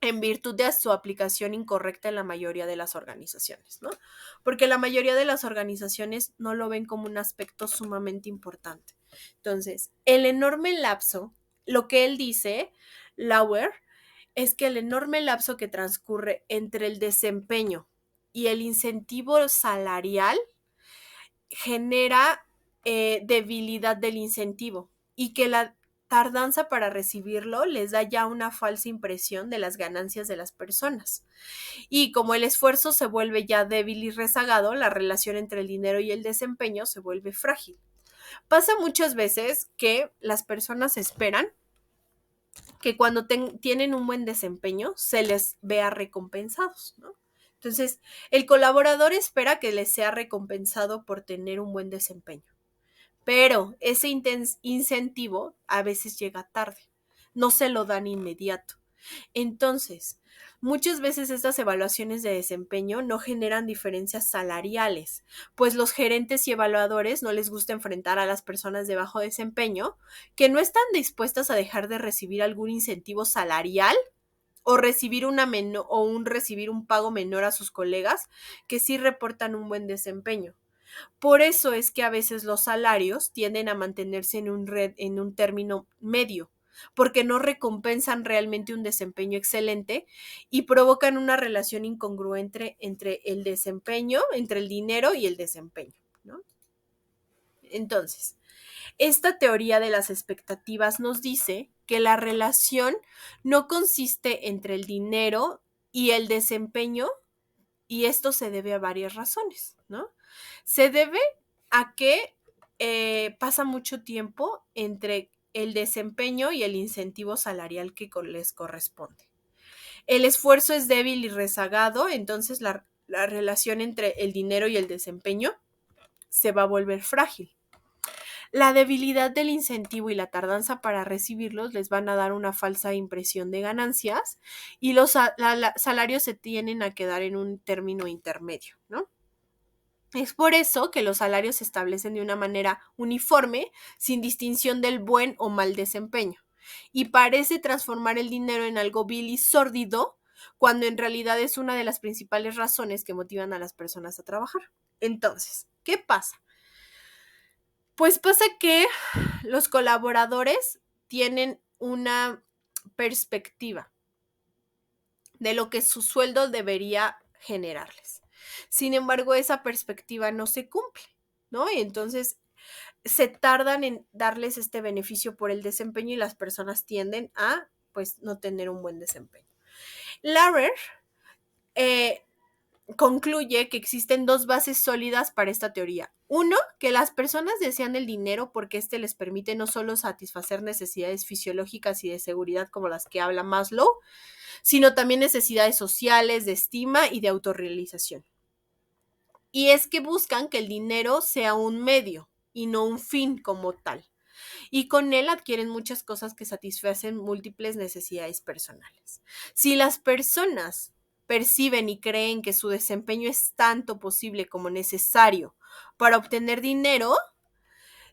en virtud de su aplicación incorrecta en la mayoría de las organizaciones, ¿no? Porque la mayoría de las organizaciones no lo ven como un aspecto sumamente importante. Entonces, el enorme lapso, lo que él dice, Lauer, es que el enorme lapso que transcurre entre el desempeño y el incentivo salarial genera debilidad del incentivo y que la tardanza para recibirlo les da ya una falsa impresión de las ganancias de las personas. Y como el esfuerzo se vuelve ya débil y rezagado, la relación entre el dinero y el desempeño se vuelve frágil. Pasa muchas veces que las personas esperan que cuando tienen un buen desempeño se les vea recompensados, ¿no? Entonces, el colaborador espera que les sea recompensado por tener un buen desempeño, pero ese incentivo a veces llega tarde, no se lo dan inmediato. Entonces, muchas veces estas evaluaciones de desempeño no generan diferencias salariales, pues los gerentes y evaluadores no les gusta enfrentar a las personas de bajo desempeño que no están dispuestas a dejar de recibir algún incentivo salarial o recibir recibir un pago menor a sus colegas que sí reportan un buen desempeño. Por eso es que a veces los salarios tienden a mantenerse en un término medio, porque no recompensan realmente un desempeño excelente y provocan una relación incongruente entre el desempeño, entre el dinero y el desempeño, ¿no? Entonces, esta teoría de las expectativas nos dice que la relación no consiste entre el dinero y el desempeño, y esto se debe a varias razones, ¿no? Se debe a que pasa mucho tiempo entre el desempeño y el incentivo salarial que les corresponde. El esfuerzo es débil y rezagado, entonces la relación entre el dinero y el desempeño se va a volver frágil. La debilidad del incentivo y la tardanza para recibirlos les van a dar una falsa impresión de ganancias y los salarios se tienden a quedar en un término intermedio, ¿no? Es por eso que los salarios se establecen de una manera uniforme, sin distinción del buen o mal desempeño, y parece transformar el dinero en algo vil y sórdido, cuando en realidad es una de las principales razones que motivan a las personas a trabajar. Entonces, ¿qué pasa? Pues pasa que los colaboradores tienen una perspectiva de lo que su sueldo debería generarles. Sin embargo, esa perspectiva no se cumple, ¿no? Y entonces se tardan en darles este beneficio por el desempeño y las personas tienden a, pues, no tener un buen desempeño. Lauer concluye que existen dos bases sólidas para esta teoría. Uno, que las personas desean el dinero porque este les permite no solo satisfacer necesidades fisiológicas y de seguridad como las que habla Maslow, sino también necesidades sociales, de estima y de autorrealización. Y es que buscan que el dinero sea un medio y no un fin como tal. Y con él adquieren muchas cosas que satisfacen múltiples necesidades personales. Si las personas perciben y creen que su desempeño es tanto posible como necesario para obtener dinero,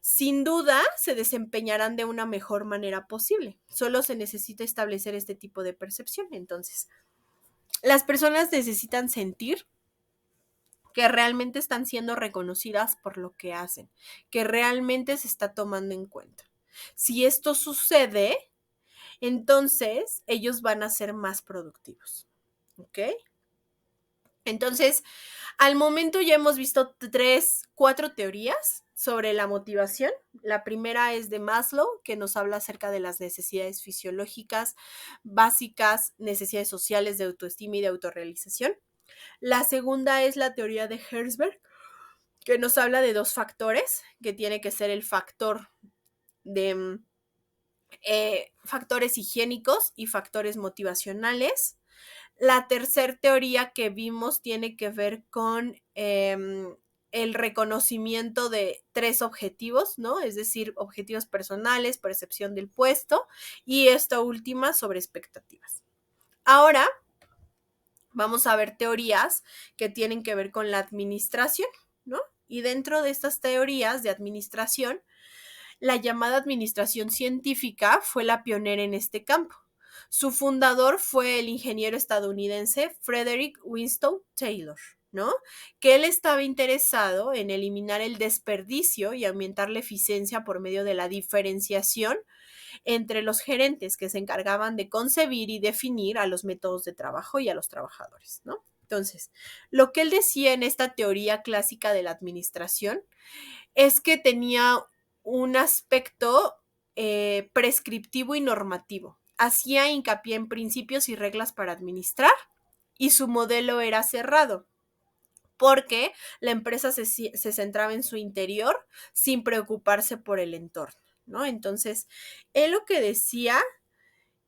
sin duda se desempeñarán de una mejor manera posible. Solo se necesita establecer este tipo de percepción. Entonces, las personas necesitan sentir que realmente están siendo reconocidas por lo que hacen, que realmente se está tomando en cuenta. Si esto sucede, entonces ellos van a ser más productivos. ¿Ok? Entonces, al momento ya hemos visto 4 teorías sobre la motivación. La primera es de Maslow, que nos habla acerca de las necesidades fisiológicas básicas, necesidades sociales de autoestima y de autorrealización. La segunda es la teoría de Herzberg, que nos habla de 2 factores, que tiene que ser el factor de factores higiénicos y factores motivacionales. La tercera teoría que vimos tiene que ver con el reconocimiento de 3 objetivos, ¿no? Es decir, objetivos personales, percepción del puesto y esta última sobre expectativas. Ahora vamos a ver teorías que tienen que ver con la administración, ¿no? Y dentro de estas teorías de administración, la llamada administración científica fue la pionera en este campo. Su fundador fue el ingeniero estadounidense Frederick Winston Taylor, ¿no? Que él estaba interesado en eliminar el desperdicio y aumentar la eficiencia por medio de la diferenciación entre los gerentes que se encargaban de concebir y definir a los métodos de trabajo y a los trabajadores, ¿no? Entonces, lo que él decía en esta teoría clásica de la administración es que tenía un aspecto prescriptivo y normativo. Hacía hincapié en principios y reglas para administrar y su modelo era cerrado porque la empresa se centraba en su interior sin preocuparse por el entorno, ¿no? Entonces, él lo que decía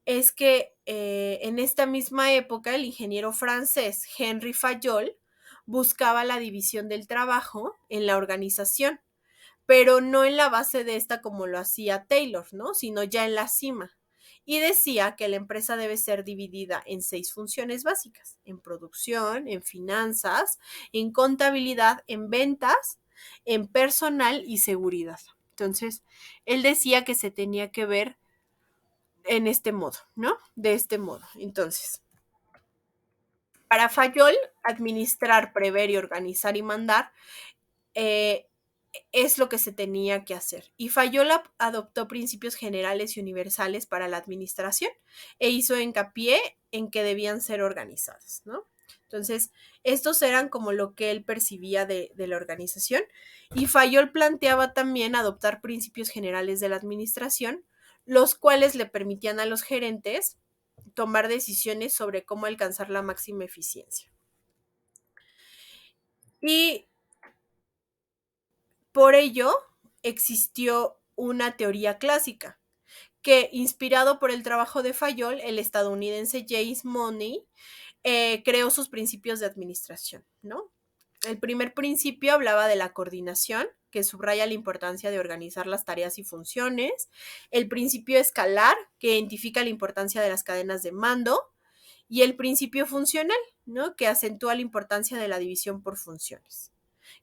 es que en esta misma época el ingeniero francés Henry Fayol buscaba la división del trabajo en la organización, pero no en la base de esta como lo hacía Taylor, ¿no? Sino ya en la cima. Y decía que la empresa debe ser dividida en 6 funciones básicas: en producción, en finanzas, en contabilidad, en ventas, en personal y seguridad. Entonces, él decía que se tenía que ver en este modo, ¿no? De este modo. Entonces, para Fayol, administrar, prever y organizar y mandar es lo que se tenía que hacer. Y Fayol adoptó principios generales y universales para la administración e hizo hincapié en que debían ser organizadas, ¿no? Entonces, estos eran como lo que él percibía de la organización. Y Fayol planteaba también adoptar principios generales de la administración, los cuales le permitían a los gerentes tomar decisiones sobre cómo alcanzar la máxima eficiencia. Y por ello existió una teoría clásica que, inspirado por el trabajo de Fayol, el estadounidense James Money creó sus principios de administración, ¿no? El primer principio hablaba de la coordinación, que subraya la importancia de organizar las tareas y funciones. El principio escalar, que identifica la importancia de las cadenas de mando. Y el principio funcional, ¿no? Que acentúa la importancia de la división por funciones,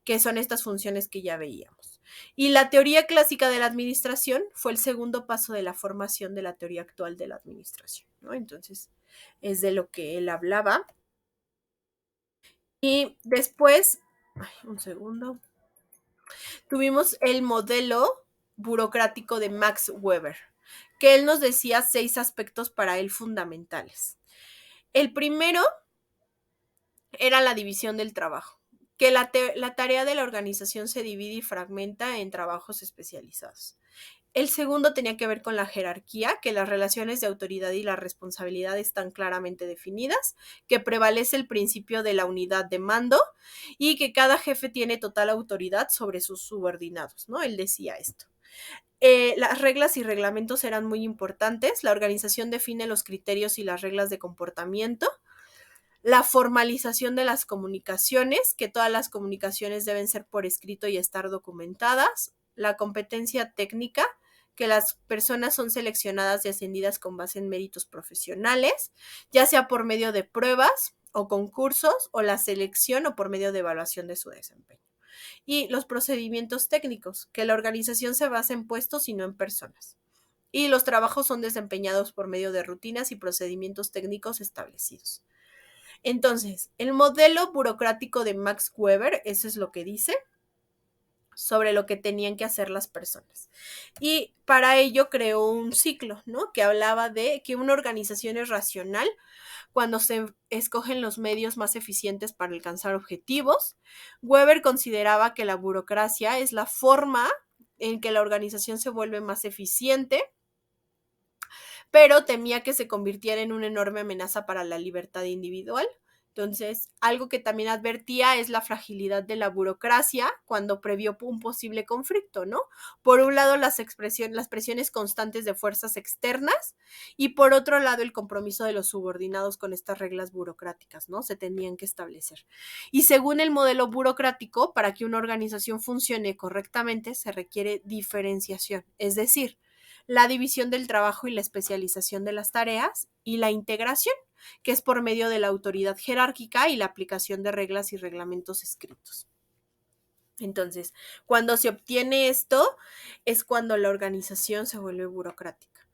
que son estas funciones que ya veíamos. Y la teoría clásica de la administración fue el segundo paso de la formación de la teoría actual de la administración, ¿no? Entonces, es de lo que él hablaba. Y después, un segundo, tuvimos el modelo burocrático de Max Weber, que él nos decía 6 aspectos para él fundamentales. El primero era la división del trabajo, que la tarea de la organización se divide y fragmenta en trabajos especializados. El segundo tenía que ver con la jerarquía, que las relaciones de autoridad y la responsabilidad están claramente definidas, que prevalece el principio de la unidad de mando y que cada jefe tiene total autoridad sobre sus subordinados, ¿no? Él decía esto. Las reglas y reglamentos eran muy importantes. La organización define los criterios y las reglas de comportamiento. La formalización de las comunicaciones, que todas las comunicaciones deben ser por escrito y estar documentadas. La competencia técnica, que las personas son seleccionadas y ascendidas con base en méritos profesionales, ya sea por medio de pruebas o concursos o la selección o por medio de evaluación de su desempeño. Y los procedimientos técnicos, que la organización se basa en puestos y no en personas. Y los trabajos son desempeñados por medio de rutinas y procedimientos técnicos establecidos. Entonces, el modelo burocrático de Max Weber, eso es lo que dice sobre lo que tenían que hacer las personas. Y para ello creó un ciclo, ¿no? Que hablaba de que una organización es racional cuando se escogen los medios más eficientes para alcanzar objetivos. Weber consideraba que la burocracia es la forma en que la organización se vuelve más eficiente, pero temía que se convirtiera en una enorme amenaza para la libertad individual. Entonces, algo que también advertía es la fragilidad de la burocracia cuando previó un posible conflicto, ¿no? Por un lado, las presiones constantes de fuerzas externas y por otro lado, el compromiso de los subordinados con estas reglas burocráticas, ¿no? Se tenían que establecer. Y según el modelo burocrático, para que una organización funcione correctamente, se requiere diferenciación, es decir, la división del trabajo y la especialización de las tareas y la integración, que es por medio de la autoridad jerárquica y la aplicación de reglas y reglamentos escritos. Entonces, cuando se obtiene esto, es cuando la organización se vuelve burocrática.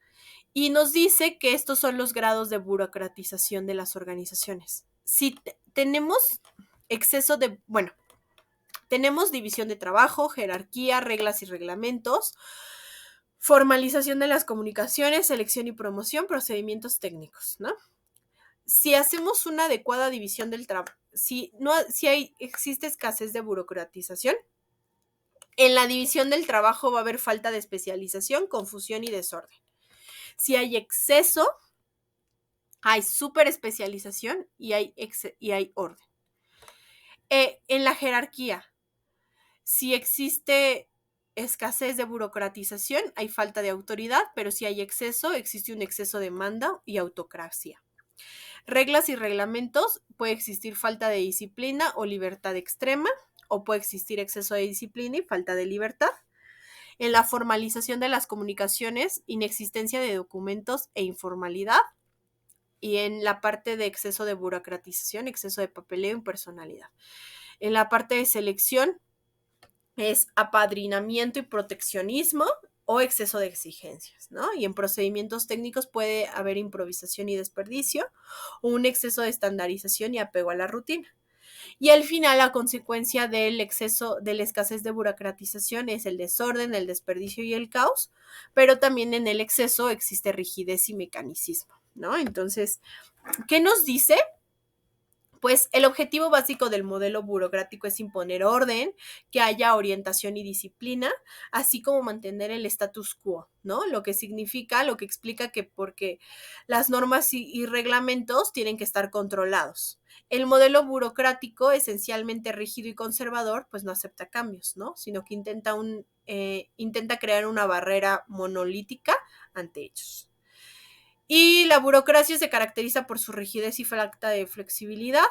Y nos dice que estos son los grados de burocratización de las organizaciones. Si tenemos exceso de, tenemos división de trabajo, jerarquía, reglas y reglamentos, formalización de las comunicaciones, selección y promoción, procedimientos técnicos, ¿no? Si hacemos una adecuada división del trabajo, si existe escasez de burocratización, en la división del trabajo va a haber falta de especialización, confusión y desorden. Si hay exceso, hay superespecialización y hay orden. En la jerarquía, si existe escasez de burocratización, hay falta de autoridad, pero si hay exceso, existe un exceso de mando y autocracia. Reglas y reglamentos, puede existir falta de disciplina o libertad extrema, o puede existir exceso de disciplina y falta de libertad. En la formalización de las comunicaciones, inexistencia de documentos e informalidad. Y en la parte de exceso de burocratización, exceso de papeleo e impersonalidad. En la parte de selección, es apadrinamiento y proteccionismo o exceso de exigencias, ¿no? Y en procedimientos técnicos puede haber improvisación y desperdicio, o un exceso de estandarización y apego a la rutina. Y al final, la consecuencia del exceso, de la escasez de burocratización es el desorden, el desperdicio y el caos, pero también en el exceso existe rigidez y mecanicismo, ¿no? Entonces, ¿qué nos dice? Pues el objetivo básico del modelo burocrático es imponer orden, que haya orientación y disciplina, así como mantener el status quo, ¿no? Lo que explica que porque las normas y reglamentos tienen que estar controlados. El modelo burocrático, esencialmente rígido y conservador, pues no acepta cambios, ¿no? Sino que intenta crear una barrera monolítica ante ellos. Y la burocracia se caracteriza por su rigidez y falta de flexibilidad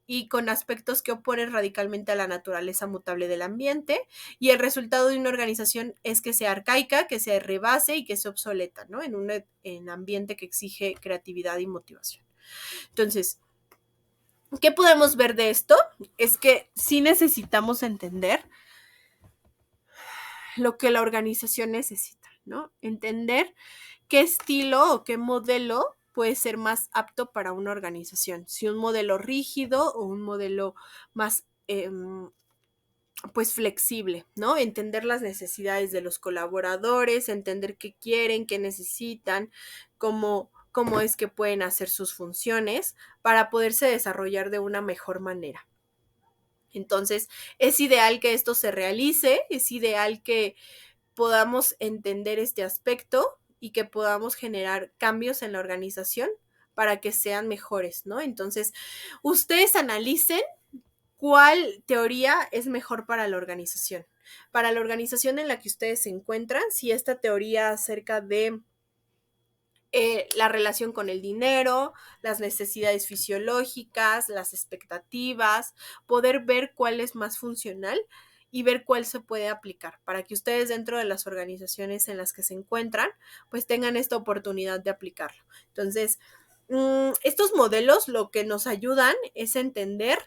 y con aspectos que oponen radicalmente a la naturaleza mutable del ambiente, y el resultado de una organización es que sea arcaica, que sea rebase y que sea obsoleta, ¿no? En un ambiente que exige creatividad y motivación. Entonces, ¿qué podemos ver de esto? Es que sí necesitamos entender lo que la organización necesita, ¿no? Entender qué estilo o qué modelo puede ser más apto para una organización. Si un modelo rígido o un modelo más pues flexible, ¿no? Entender las necesidades de los colaboradores, entender qué quieren, qué necesitan, cómo es que pueden hacer sus funciones para poderse desarrollar de una mejor manera. Entonces, es ideal que esto se realice, es ideal que podamos entender este aspecto y que podamos generar cambios en la organización para que sean mejores, ¿no? Entonces, ustedes analicen cuál teoría es mejor para la organización. Para la organización en la que ustedes se encuentran, si esta teoría acerca de la relación con el dinero, las necesidades fisiológicas, las expectativas, poder ver cuál es más funcional y ver cuál se puede aplicar para que ustedes dentro de las organizaciones en las que se encuentran, pues tengan esta oportunidad de aplicarlo. Entonces, Estos modelos lo que nos ayudan es entender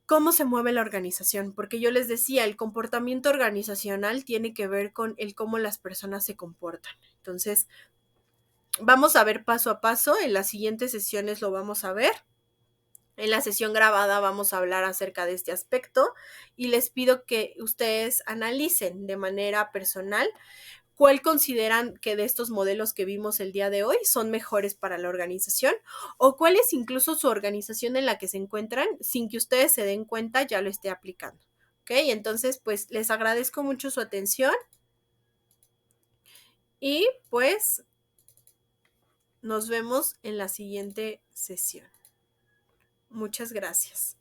cómo se mueve la organización, porque yo les decía, el comportamiento organizacional tiene que ver con el cómo las personas se comportan. Entonces, vamos a ver paso a paso, en las siguientes sesiones lo vamos a ver. En la sesión grabada vamos a hablar acerca de este aspecto y les pido que ustedes analicen de manera personal cuál consideran que de estos modelos que vimos el día de hoy son mejores para la organización o cuál es incluso su organización en la que se encuentran sin que ustedes se den cuenta ya lo esté aplicando. ¿Ok? Entonces, pues les agradezco mucho su atención y pues nos vemos en la siguiente sesión. Muchas gracias.